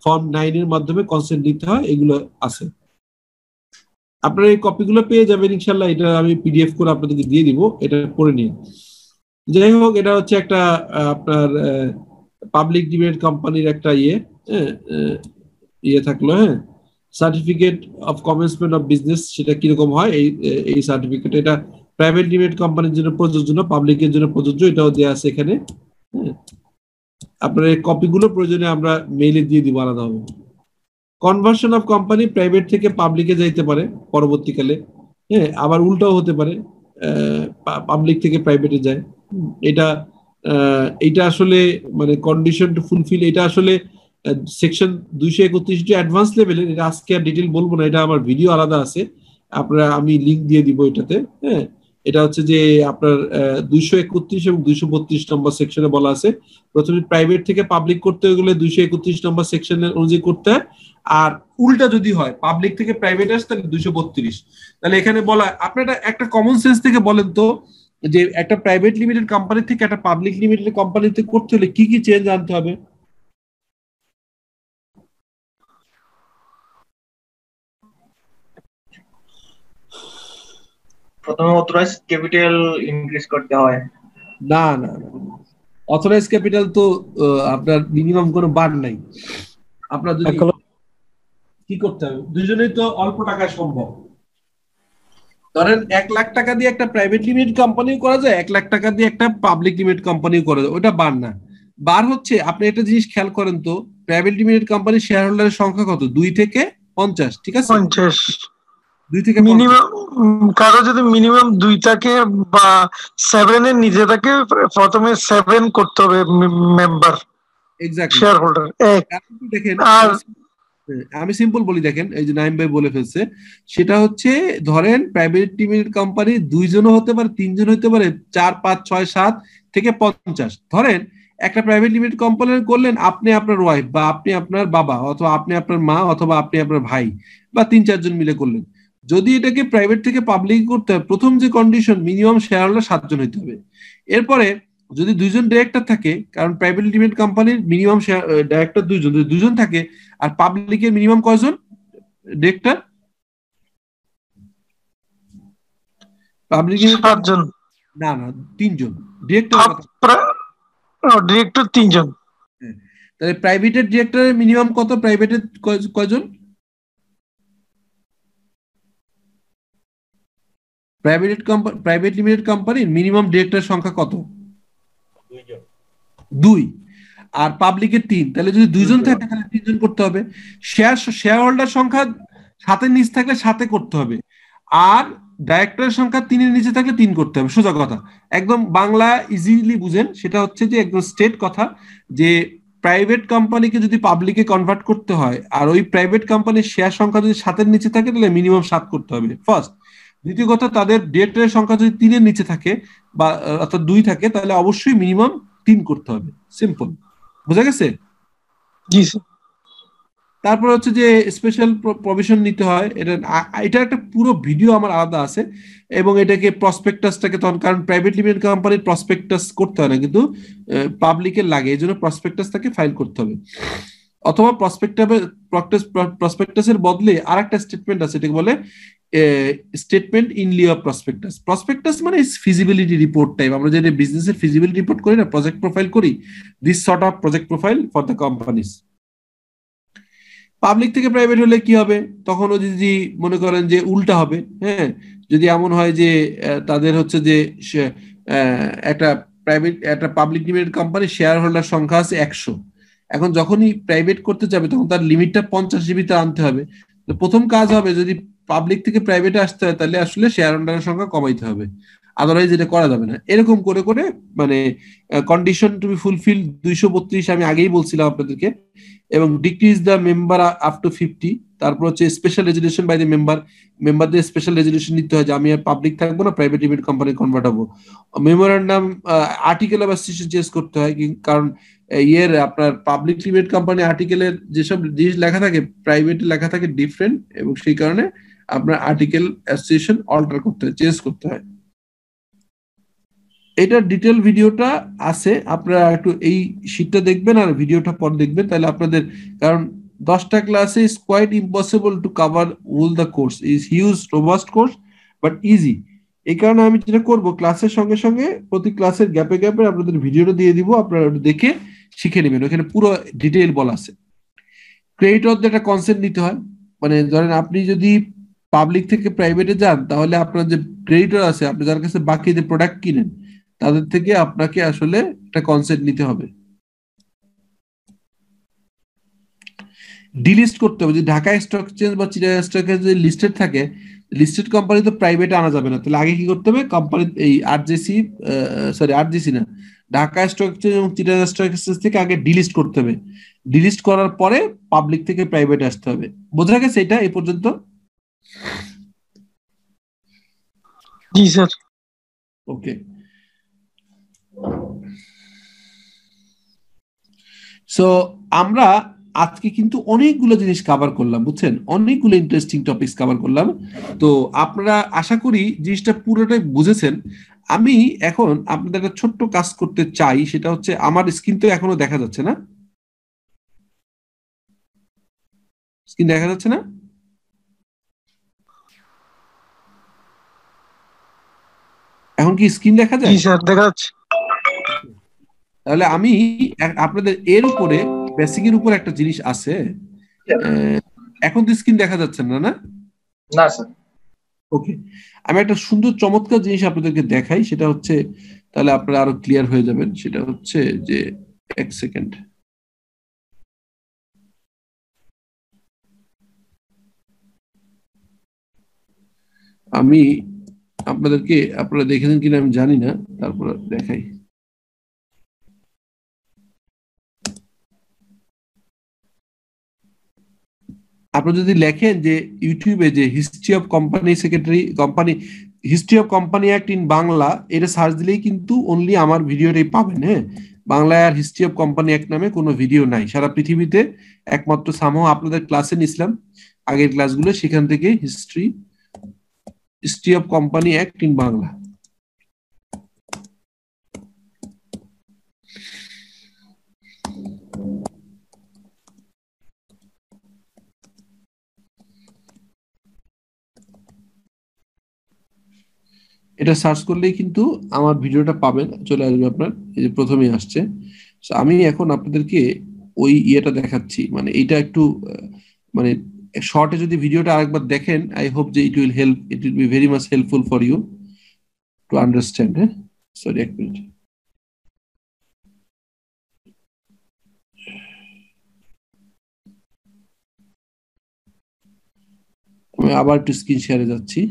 ফর্ম 9 এর মাধ্যমে কনসেন্ট দিতে হয়, এগুলো আছে। আপনারা এই কপিগুলো পেয়ে যাবেন ইনশাল্লাহ। এটা আমি পিডিএফ করে আপনাদেরকে দিয়ে দিব, এটা পড়ে নিন। যাই হোক, এটা হচ্ছে একটা আপনার পাবলিক লিমিটেড কোম্পানির একটা ইয়ে থাকলো। হ্যাঁ, certificate of commencement of business সেটা কিরকম হয়, এই সার্টিফিকেট এটা প্রাইভেট লিমিটেড কোম্পানির জন্য প্রযোজ্য না, পাবলিকের জন্য প্রযোজ্য, এটাও দেওয়া আছে এখানে। হ্যাঁ, আপনার এই কপিগুলো প্রয়োজনে আমরা মেইলে দিয়ে দিব আলাদা হবে। কনভার্সন অফ কোম্পানি প্রাইভেট থেকে পাবলিকে যাইতে পারে পরবর্তীকালে। হ্যাঁ, আবার উল্টাও হতে পারে, পাবলিক থেকে প্রাইভেটে যায়। এটা আসলে মানে কন্ডিশন টু ফুলফিল, এটা আসলে সেকশন 231 অ্যাডভান্স লেভেলের। এটা আজকে আর ডিটেইল বলবো না, এটা আমার ভিডিও আলাদা আছে, আপনারা আমি লিংক দিয়ে দিব এটাতে। হ্যাঁ, এটা হচ্ছে যে আপনার 231 এবং 232 নম্বর সেকশনে বলা আছে প্রথমে প্রাইভেট থেকে পাবলিক করতে গেলে 231 নম্বর সেকশনের অনুযায়ী করতে হয়, আর উল্টা যদি হয় পাবলিক থেকে প্রাইভেট আসে তাহলে 232। তাহলে এখানে বলা, আপনারা একটা কমন সেন্স থেকে বলেন তো, যে একটা প্রাইভেট লিমিটেড কোম্পানি থেকে একটা পাবলিক লিমিটেড কোম্পানিতে করতে হলে কি কি চেঞ্জ আনতে হবে? প্রথমে অথরাইজ ক্যাপিটাল ইনক্রিজ করতে হয়। না না না, অথরাইজ ক্যাপিটাল তো আপনার মিনিমাম কোনো বার নাই। আপনার যদি কি করতে হবে, দুজনেই তো অল্প টাকায় সম্ভব। ধরেন 1 লাখ টাকা দিয়ে একটা প্রাইভেট লিমিটেড কোম্পানিও করা যায়, 1 লাখ টাকা দিয়ে একটা পাবলিক লিমিটেড কোম্পানিও করা যায়, ওটা বার না। বার হচ্ছে আপনি একটা জিনিস খেয়াল করেন তো, প্রাইভেট লিমিটেড কোম্পানির শেয়ার হোল্ডারের সংখ্যা কত? 2 থেকে 50, ঠিক আছে? 50, 2 থেকে মিনিমাম। কারো যদি মিনিমাম 2 থাকে বা 7 এর নিচে থাকে, প্রথমে 7 করতে হবে মেম্বার, এক্স্যাক্টলি শেয়ার হোল্ডার এক। দেখেন, আর আমি সিম্পল বলি, দেখেন এই যে নাইম ভাই বলে ফেলছে, সেটা হচ্ছে ধরেন প্রাইভেট লিমিটেড কোম্পানি 2 জনও হতে পারে, 3 জন হতে পারে, 4, 5, 6, 7 থেকে 50। ধরেন একটা প্রাইভেট লিমিটেড কোম্পানি করলেন, আপনি আপনার ওয়াইফ বা আপনি আপনার বাবা অথবা আপনি আপনার মা অথবা আপনি আপনার ভাই বা 3-4 জন মিলে করলেন। যদি এটাকে প্রাইভেট থেকে পাবলিক করতে হয়, প্রথম যে কন্ডিশন মিনিমাম শেয়ার হোল্ডার 7 জন হতে হবে। এরপরে যদি 2 জন ডিরেক্টর থাকে, কারণ প্রাইভেট লিমিটেড কোম্পানির মিনিমাম ডিরেক্টর 2 জন, যদি 2 জন থাকে, আর পাবলিকের মিনিমাম কয়জন ডিরেক্টর? পাবলিকের 7 জন। না না, 3 জন ডিরেক্টর। ডিরেক্টর 3 জন। তাহলে প্রাইভেটের ডিরেক্টরের মিনিমাম কত? প্রাইভেটের কয়জন? প্রাইভেট লিমিটেড কোম্পানির মিনিমাম ডিরেক্টরের সংখ্যা কত? 2। আর পাবলিকের 3। তাহলে যদি 2 জন থাকে তাহলে 3 জন করতে হবে। শেয়ার হোল্ডার সংখ্যা 7 এর নিচে থাকলে 7 করতে হবে, আর ডাইরেক্টরের সংখ্যা 3 এর নিচে থাকলে 3 করতে হবে। সোজা কথা, একদম বাংলা ইজিলি বুঝেন। সেটা হচ্ছে যে একদম স্ট্রেট কথা, যে প্রাইভেট কোম্পানিকে যদি পাবলিকে কনভার্ট করতে হয়, আর ওই প্রাইভেট কোম্পানির শেয়ার সংখ্যা যদি 7 এর নিচে থাকে, তাহলে মিনিমাম 7 করতে হবে ফার্স্ট। দ্বিতীয় কথা, তাদের ডিরেক্টরের সংখ্যা যদি 3 এর নিচে থাকে বা অর্থাৎ 2 থাকে, তাহলে অবশ্যই মিনিমাম 3 করতে হবে। সিম্পল, বুঝা গেছে? জি স্যার। তারপর হচ্ছে যে স্পেশাল প্রভিশন নিতে হয়, এটা একটা পুরো ভিডিও আমার আলাদা আছে, এবং এটাকে প্রসপেক্টাসটাকে তখন, কারণ প্রাইভেট লিমিটেড কোম্পানির প্রসপেক্টাস করতে হয় না, কিন্তু পাবলিকের লাগে, এই জন্য প্রসপেক্টাসটাকে ফাইল করতে হবে। অথবা প্রসপেক্টাসের বদলে আর একটা স্টেটমেন্ট আছে, এটাকে বলে statement in Liu of prospectus. Prospectus মানে ফিজিবিলিটি রিপোর্ট টাইপ, আমরা যে বিজনেসের ফিজিবিলিটি রিপোর্ট করি না, প্রজেক্ট প্রোফাইল করি, this sort of project profile for the companies. Public থেকে প্রাইভেট হলে কি হবে, তখনও যদি মনে করেন যে উল্টা হবে, হ্যাঁ, যদি এমন হয় যে তাদের হচ্ছে যে একটা public limited company share holder সংখ্যা আছে 100, এখন যখনই প্রাইভেট করতে যাবে তখন তার লিমিটটা 50 জিবিতে আনতে হবে। তো প্রথম কাজ হবে, যদি পাবলিক থেকে প্রাইভেটে আসতে হয় তাহলে আসলে শেয়ার হোল্ডারের সংখ্যা কমাইতে হবে, আদারওয়াইজ এটা করা যাবে না। এরকম করে করে মানে কন্ডিশন টু বি ফুলফিল 232 আমি আগেই বলছিলাম আপনাদেরকে, এবং decrease the member up to 50। তারপর হচ্ছে স্পেশাল রেজুলেশন বাই দ্য মেম্বারদের স্পেশাল রেজুলেশন নিতে হয় যে আমি আর পাবলিক থাকবো না, প্রাইভেট লিমিটেড কোম্পানি কনভার্ট হবো। Memorandum article of association change করতে হয়, কারণ আপনার পাবলিক লিমিটেড কোম্পানি আর্টিকেলের যেসব জিনিস লেখা থাকে প্রাইভেটে লেখা থাকে ডিফারেন্ট, এবং সেই কারণে আপনার আর্টিকেল অ্যাসোসিয়েশন অল্টার করতে হয়, চেঞ্জ করতে হয়। এটার ডিটেল ভিডিওটা আছে, আপনারা একটু এই শীটটা দেখবেন আর ভিডিওটা পর দেখবেন, তাহলে আপনাদের, কারণ 10টা ক্লাসে is quite impossible to cover all the course, is huge robust course but easy. এই কারণে আমি যেটা করব, ক্লাসের সঙ্গে সঙ্গে প্রতি ক্লাসের গ্যাপে গ্যাপে আপনাদের ভিডিওটা দিয়ে দিব, আপনারা ওটা দেখে শিখে নেবেন, ওখানে পুরো ডিটেইল বলা আছে। ক্রেডিটরদের একটা কনসেন্ট নিতে হয়, মানে ধরেন আপনি যদি পাবলিক থেকে প্রাইভেটে যান তাহলে আপনার যে ক্রেডিটর আছে, আপনি যার কাছে বাকি যে প্রোডাক্ট কিনেন তাদের থেকে আপনাকে আসলে একটা কনসেন্ট নিতে হবে। ডিলিস্ট করতে হবে, যদি ঢাকা স্টক এক্সচেঞ্জ বা চিটাগাং স্টক এক্সচেঞ্জ যদি লিস্টেড থাকে, লিস্টেড কোম্পানি তো প্রাইভেটে আনা যাবে না, তাহলে আগে কি করতে হবে, কোম্পানি এই আরজিসি না, ঢাকা স্টক এক্সচেঞ্জ এবং চিটাগাং স্টক এক্সচেঞ্জ থেকে আগে ডিলিস্ট করতে হবে, ডিলিস্ট করার পরে পাবলিক থেকে প্রাইভেটে আসতে হবে। বোঝা গেছে এটা এই পর্যন্ত? জি স্যার। ওকে, সো আমরা আজকে কিন্তু অনেকগুলো জিনিস কভার করলাম, বুঝছেন, অনেকগুলো ইন্টারেস্টিং টপিকস কভার করলাম। তো আপনারা আশা করি জিনিসটা পুরোটাই বুঝেছেন। আমি এখন আপনাদের একটা ছোট্ট কাজ করতে চাই, সেটা হচ্ছে, আমার স্ক্রিন তো এখনো দেখা যাচ্ছে না, স্ক্রিন দেখা যাচ্ছে না? এখন কি স্ক্রিন দেখা যায়? জি স্যার, দেখা যাচ্ছে। তাহলে আমি আপনাদের এর উপরে বেসিকের উপর একটা জিনিস আছে, এখন তো স্ক্রিন দেখা যাচ্ছে না, না? না স্যার। ওকে, আমি একটা সুন্দর চমৎকার জিনিস আপনাদেরকে দেখাই, সেটা হচ্ছে, তাহলে আপনারা আরো ক্লিয়ার হয়ে যাবেন। সেটা হচ্ছে যে, এক সেকেন্ড, আমি আপনাদেরকে, আপনারা দেখেছেন কিনা আমি জানি না, তারপর দেখাই। আপনি যদি লেখেন যে ইউটিউবে যে history of company history of company act in Bangla, এটা সার্চ দিলেই কিন্তু অনলি আমার ভিডিওটাই পাবেন। হ্যাঁ, বাংলায় আর হিস্ট্রি অফ কোম্পানি অ্যাক্ট নামে কোনো ভিডিও নাই সারা পৃথিবীতে, একমাত্র সামহ আপনাদের ক্লাসে নিছিলাম আগের ক্লাসগুলো, সেখান থেকে history of company act in Bangla. এটা সার্চ করলেই কিন্তু আমার ভিডিওটা পাবেন, চলে আসবে আপনার, এই যে প্রথমেই আসছে। আমি এখন আপনাদেরকে ওই ইয়েটা দেখাচ্ছি, মানে এইটা একটু মানে শর্টে যদি ভিডিওটা আরেকবার দেখেন, আই হোপ যে it will be very much helpful for you to understand. হ্যাঁ, সরি, এক মিনিট, আমি আবার একটু স্ক্রিন শেয়ারে যাচ্ছি।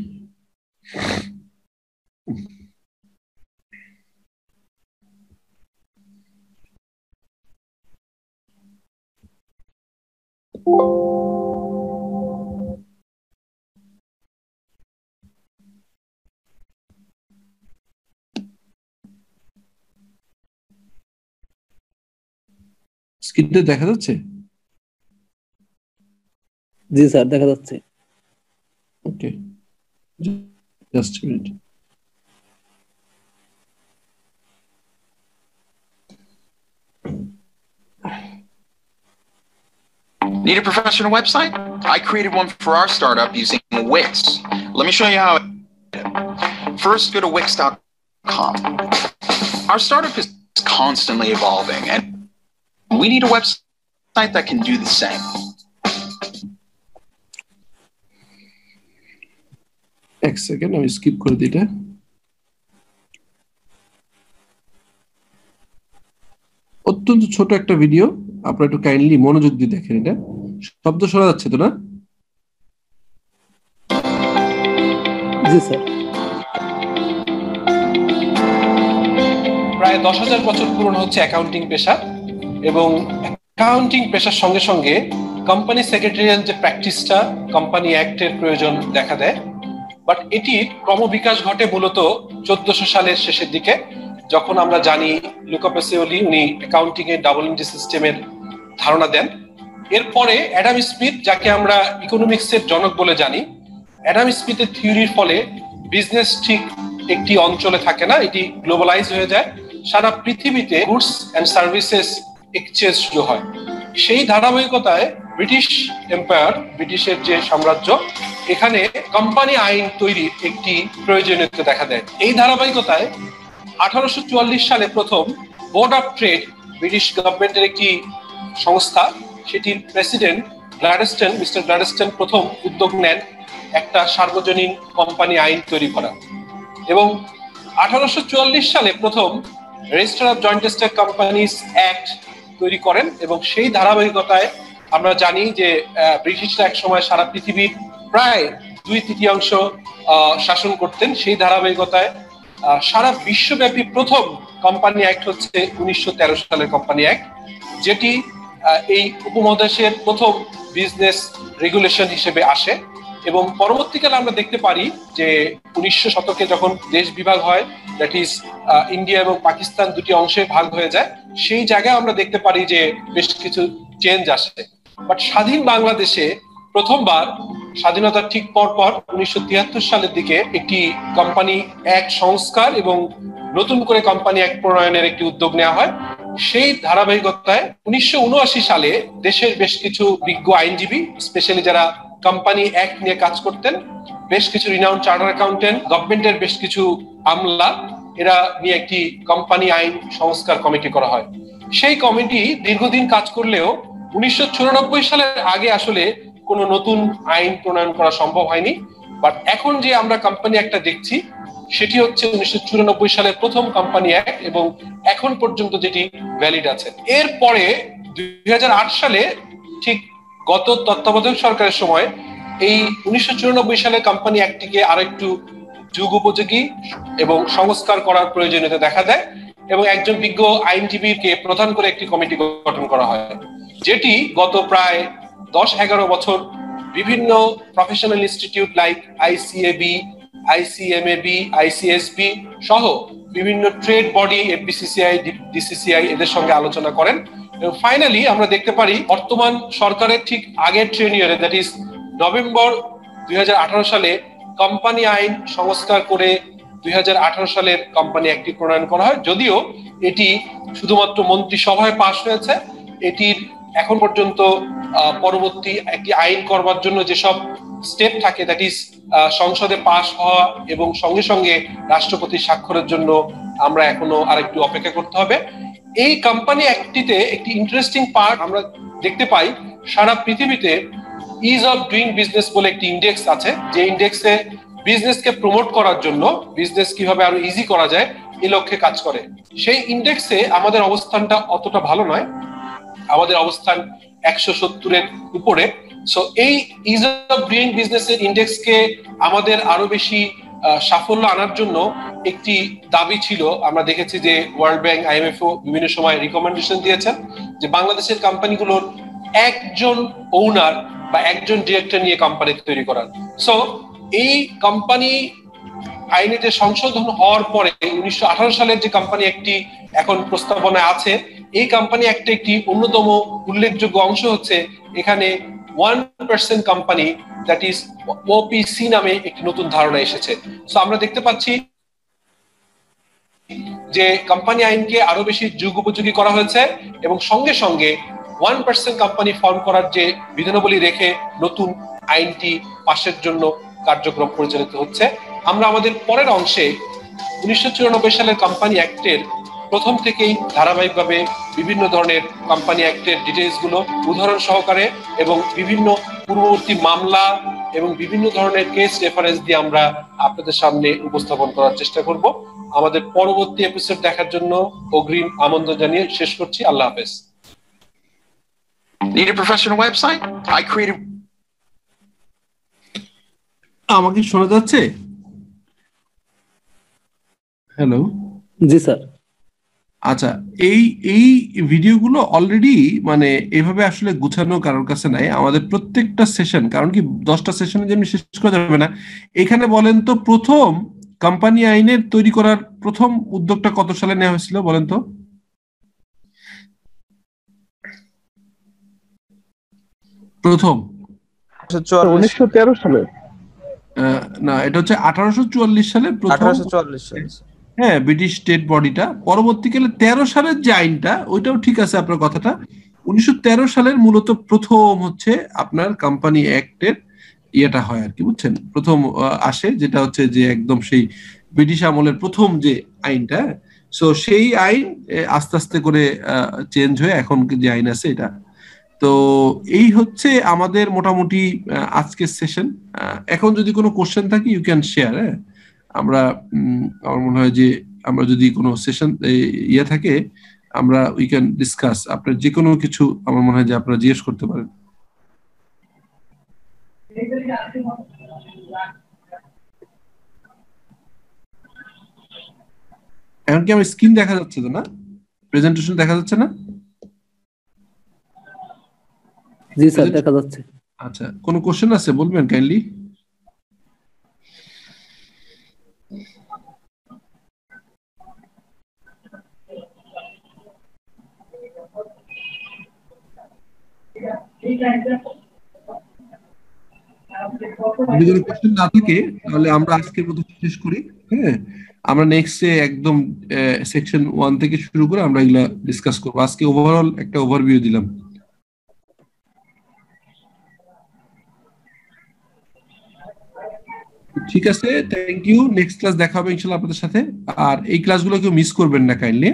স্ক্রিনটা দেখা যাচ্ছে? জি স্যার দেখা যাচ্ছে। ওকে, just a minute. Need a professional website? I created one for our startup using Wix. Let me show you how. First, go to wix.com. Our startup is constantly evolving, and we need a website that can do the same. এক second আমি skip করে দিই এটা। অত্যন্ত ছোট একটা video, আপনারা একটু কাইন্ডলি মনোযোগ দিয়ে দেখেন। এটা শব্দ শোনা যাচ্ছে তো না? জি স্যার। প্রায় 10,000 বছর পুরনো হচ্ছে অ্যাকাউন্টিং পেশা, এবং অ্যাকাউন্টিং পেশার সঙ্গে সঙ্গে কোম্পানি সেক্রেটারিয়াল যে প্র্যাকটিসটা কোম্পানি অ্যাক্টের প্রয়োজন দেখা দেয়। বাট এটির ক্রমবিকাশ ঘটে মূলত 1400 সালের শেষের দিকে, যখন আমরা জানি লুকা প্যাসিওলি উনি অ্যাকাউন্টিং এর ডাবল এন্ট্রি সিস্টেমের ধারণা দেন। এরপরে অ্যাডাম স্মিথ, যাকে আমরা ইকোনমিক্সের জনক বলে জানি, অ্যাডাম স্মিথের থিওরির ফলে বিজনেস ঠিক একটি অঞ্চলে থাকে না, এটি গ্লোবালাইজ হয়ে যায়। সারা পৃথিবীতে গুডস এন্ড সার্ভিসেস এক্সচেঞ্জ শুরু হয়। সেই ধারাবাহিকতায় ব্রিটিশ এম্পায়ার, ব্রিটিশের যে সাম্রাজ্য, এখানে কোম্পানি আইন তৈরির একটি প্রয়োজনীয়তা দেখা দেয়। এই ধারাবাহিকতায় 1844 সালে প্রথম বোর্ড অফ ট্রেড, ব্রিটিশ গভর্নমেন্টের একটি সংস্থা, সেটির প্রেসিডেন্ট গ্ল্যাডস্টোন, মিস্টার গ্ল্যাডস্টোন প্রথম উদ্যোগ নেন একটা সার্বজনীন কোম্পানি আইন তৈরি করা। এবং 1844 সালে প্রথম register of joint stock companies act তৈরি করেন। এবং সেই ধারাবাহিকতায় আমরা জানি যে ব্রিটিশরা এক সময় সারা পৃথিবীর প্রায় 2/3 শাসন করতেন। সেই ধারাবাহিকতায় সারা বিশ্বব্যাপী প্রথম কোম্পানি অ্যাক্ট হচ্ছে 1913 সালের কোম্পানি অ্যাক্ট, যেটি এই উপমহাদেশের প্রথম বিজনেস রেগুলেশন হিসেবে আসে। এবং পরবর্তীকালে আমরা দেখতে পারি যে 1900 শতকে যখন দেশ বিভাগ হয়, দ্যাট ইজ ইন্ডিয়া এবং পাকিস্তান দুটি অংশে ভাগ হয়ে যায়, সেই জায়গায় আমরা দেখতে পারি যে বেশ কিছু চেঞ্জ আসে। বাট স্বাধীন বাংলাদেশে প্রথমবার স্বাধীনতার ঠিক পরপর 1973 সালের দিকে একটি কোম্পানি অ্যাক্ট সংস্কার এবং নতুন করে কোম্পানি অ্যাক্ট প্রণয়নের একটি উদ্যোগ নেওয়া হয়। সেই ধারাবাহিকতায় 1979 সালে দেশের বেশ কিছু বিজ্ঞ আইনজীবী, স্পেশালি যারা কোম্পানি অ্যাক্ট নিয়ে কাজ করতেন, বেশ কিছু রিনাউন্ড চার্টার অ্যাকাউন্টেন্ট, গভর্নমেন্টের বেশ কিছু আমলা, এরা নিয়ে একটি কোম্পানি আইন সংস্কার কমিটি করা হয়। সেই কমিটি দীর্ঘদিন কাজ করলেও 1994 সালের আগে আসলে কোনো নতুন আইন প্রণয়ন করা সম্ভব হয়নি। বাট এখন যে আমরা কোম্পানি একটা দেখছি, সেটি হচ্ছে 1994 সালের প্রথম কোম্পানি অ্যাক্ট, এবং এখন পর্যন্ত যেটি ভ্যালিড আছে। এরপরে 2008 সালে, ঠিক গত তত্ত্বাবধায়ক সরকারের সময়, এই 1994 সালের কোম্পানি অ্যাক্টটিকে আরেকটু যুগ উপযোগী এবং সংস্কার করার প্রয়োজনীয়তা দেখা দেয়, এবং একজন বিজ্ঞ আইনজীবীকে প্রধান করে একটি কমিটি গঠন করা হয়, যেটি গত প্রায় 10-11 বছর বিভিন্ন professional institute like ICAB, ICMAB, ICSB সহ বিভিন্ন ট্রেড বডি, FBCCI, DCCI এদের সঙ্গে আলোচনা করেন। এবং ফাইনালি আমরা দেখতে পারি বর্তমান সরকারের ঠিক আগের ট্রেনিয়ারে, দ্যাট ইজ নভেম্বর 2018 সালে কোম্পানি আইন সংস্কার করে 2018 সালের কোম্পানি অ্যাক্ট প্রণয়ন করা হয়। যদিও এটি শুধুমাত্র মন্ত্রিসভায় পাশ হয়েছে, এটির এখন পর্যন্ত পরবর্তী একটি আইন করবার জন্য যেসব স্টেপ থাকে, দ্যাট ইজ সংসদে পাশ হওয়া এবং সঙ্গে সঙ্গে রাষ্ট্রপতির স্বাক্ষরের জন্য আমরা এখনো আরেকটু অপেক্ষা করতে হবে। এই কোম্পানি অ্যাক্টটিতে একটি ইন্টারেস্টিং পার্ট আমরা দেখতে পাই, সারা পৃথিবীতে ইজ অফ ডুইং বিজনেস বলে একটি ইন্ডেক্স আছে, যে ইন্ডেক্সে বিজনেসকে প্রমোট করার জন্য, বিজনেস কিভাবে আরো ইজি করা যায় এই লক্ষ্যে কাজ করে। সেই ইন্ডেক্সে আমাদের অবস্থানটা অতটা ভালো নয়, আমাদের অবস্থান 170-এর উপরে। সো এই ইজ অফ ডুইং বিজনেসের ইন্ডেক্সকে আমাদের আরো বেশি সাফল্য আনার জন্য একটি দাবি ছিল। আমরা দেখেছি যে ওয়ার্ল্ড ব্যাংক, IMF বিভিন্ন সময় রিকমেন্ডেশন দিয়েছেন যে বাংলাদেশের কোম্পানিগুলোর একজন ওনার বা একজন ডিরেক্টর নিয়ে কোম্পানি তৈরি করার। সো এই কোম্পানি আইনে যে সংশোধন হওয়ার পরে 1918 সালের যে কোম্পানি একটি এখন প্রস্তাবনায় আছে, এই কোম্পানি একটা একটি অন্যতম উল্লেখযোগ্য অংশ হচ্ছে এখানে 1% কোম্পানি, দ্যাট ইজ ওপিসি নামে একটি নতুন ধারণা এসেছে। সো আমরা দেখতে পাচ্ছি যে কোম্পানি আইনকে আরো বেশি যুগোপযোগী করা হয়েছে এবং সঙ্গে সঙ্গে 1% কোম্পানি ফর্ম করার যে বিধানাবলী রেখে নতুন আইনটি পাশের জন্য কার্যক্রম পরিচালিত হচ্ছে। আমরা আমাদের পরের অংশে 1994 সালের কোম্পানি অ্যাক্টের প্রথম থেকেই ধারাবাহিকভাবে বিভিন্ন ধরনের কোম্পানি অ্যাক্টের ডিটেইলস গুলো উদাহরণ সহকারে এবং বিভিন্ন পূর্ববর্তী মামলা এবং বিভিন্ন ধরনের কেস রেফারেন্স দিয়ে আমরা আপনাদের সামনে উপস্থাপন করার চেষ্টা করব। আমাদের পরবর্তী এপিসোড দেখার জন্য অগ্রিম আমন্ত্রণ জানিয়ে শেষ করছি। আল্লাহ হাফেজ। Need a professional website? I created. আমাকে শোনা যাচ্ছে? হ্যালো, জি স্যার। আচ্ছা, এই ভিডিওগুলো অলরেডি মানে এভাবে আসলে গুছানো কারোর কাছে নাই। আমাদের প্রত্যেকটা সেশন, কারণ কি 10টা সেশনে যেমনি শেষ করা যাবে না, এখানে বলেন তো প্রথম কোম্পানি আইনের তৈরি করার প্রথম উদ্যোগটা কত সালে নেওয়া হয়েছিল বলেন তো? প্রথম 1913 সালে। না, এটা হচ্ছে 1844 সালে প্রথম। 1844 সালে, হ্যাঁ, ব্রিটিশ স্টেট বডিটা। পরবর্তীকালে 13 সালের যে আইনটা, ওইটাও ঠিক আছে আপনার কথাটা। 1913 সালের মূলত প্রথম হচ্ছে আপনার কোম্পানি অ্যাক্টের ইয়েটা হয় আর কি, বুঝছেন, প্রথম আসে, যেটা হচ্ছে যে একদম সেই ব্রিটিশ আমলের প্রথম যে আইনটা। সো সেই আইন আস্তে আস্তে করে চেঞ্জ হয়ে এখন যে আইন আছে এটা। তো এই হচ্ছে আমাদের মোটামুটি আজকের সেশন। এখন যদি কোনো কোশ্চেন থাকে ইউ ক্যান শেয়ার। হ্যাঁ, আমরা আমার মনে হয় যে আমরা যদি কোনো সেশন ইয়ে থাকে আমরা উই ক্যান ডিসকাস। আপনার যে কোনো কিছু আমার মনে হয় যে আপনারা জিজ্ঞেস করতে পারেন। এখন কি আমার স্ক্রিন দেখা যাচ্ছে তো না? প্রেজেন্টেশন দেখা যাচ্ছে না? জি স্যার, দেখা যাচ্ছে। আচ্ছা, কোনো কোশ্চেন আছে বলবেন কাইন্ডলি। যদি কোনো কোশ্চেন না থাকে তাহলে আমরা আজকের মতো শেষ করি। হ্যাঁ, আমরা নেক্সটে একদম সেকশন 1 থেকে শুরু করে আমরা এগুলা ডিসকাস করবো। আজকে ওভারঅল একটা ওভারভিউ দিলাম। ঠিক আছে, থ্যাংক ইউ। নেক্সট ক্লাস দেখা হবে ইনশাআল্লাহ আপনাদের সাথে। আর এই ক্লাসগুলো কেউ মিস করবেন না কাইন্ডলি।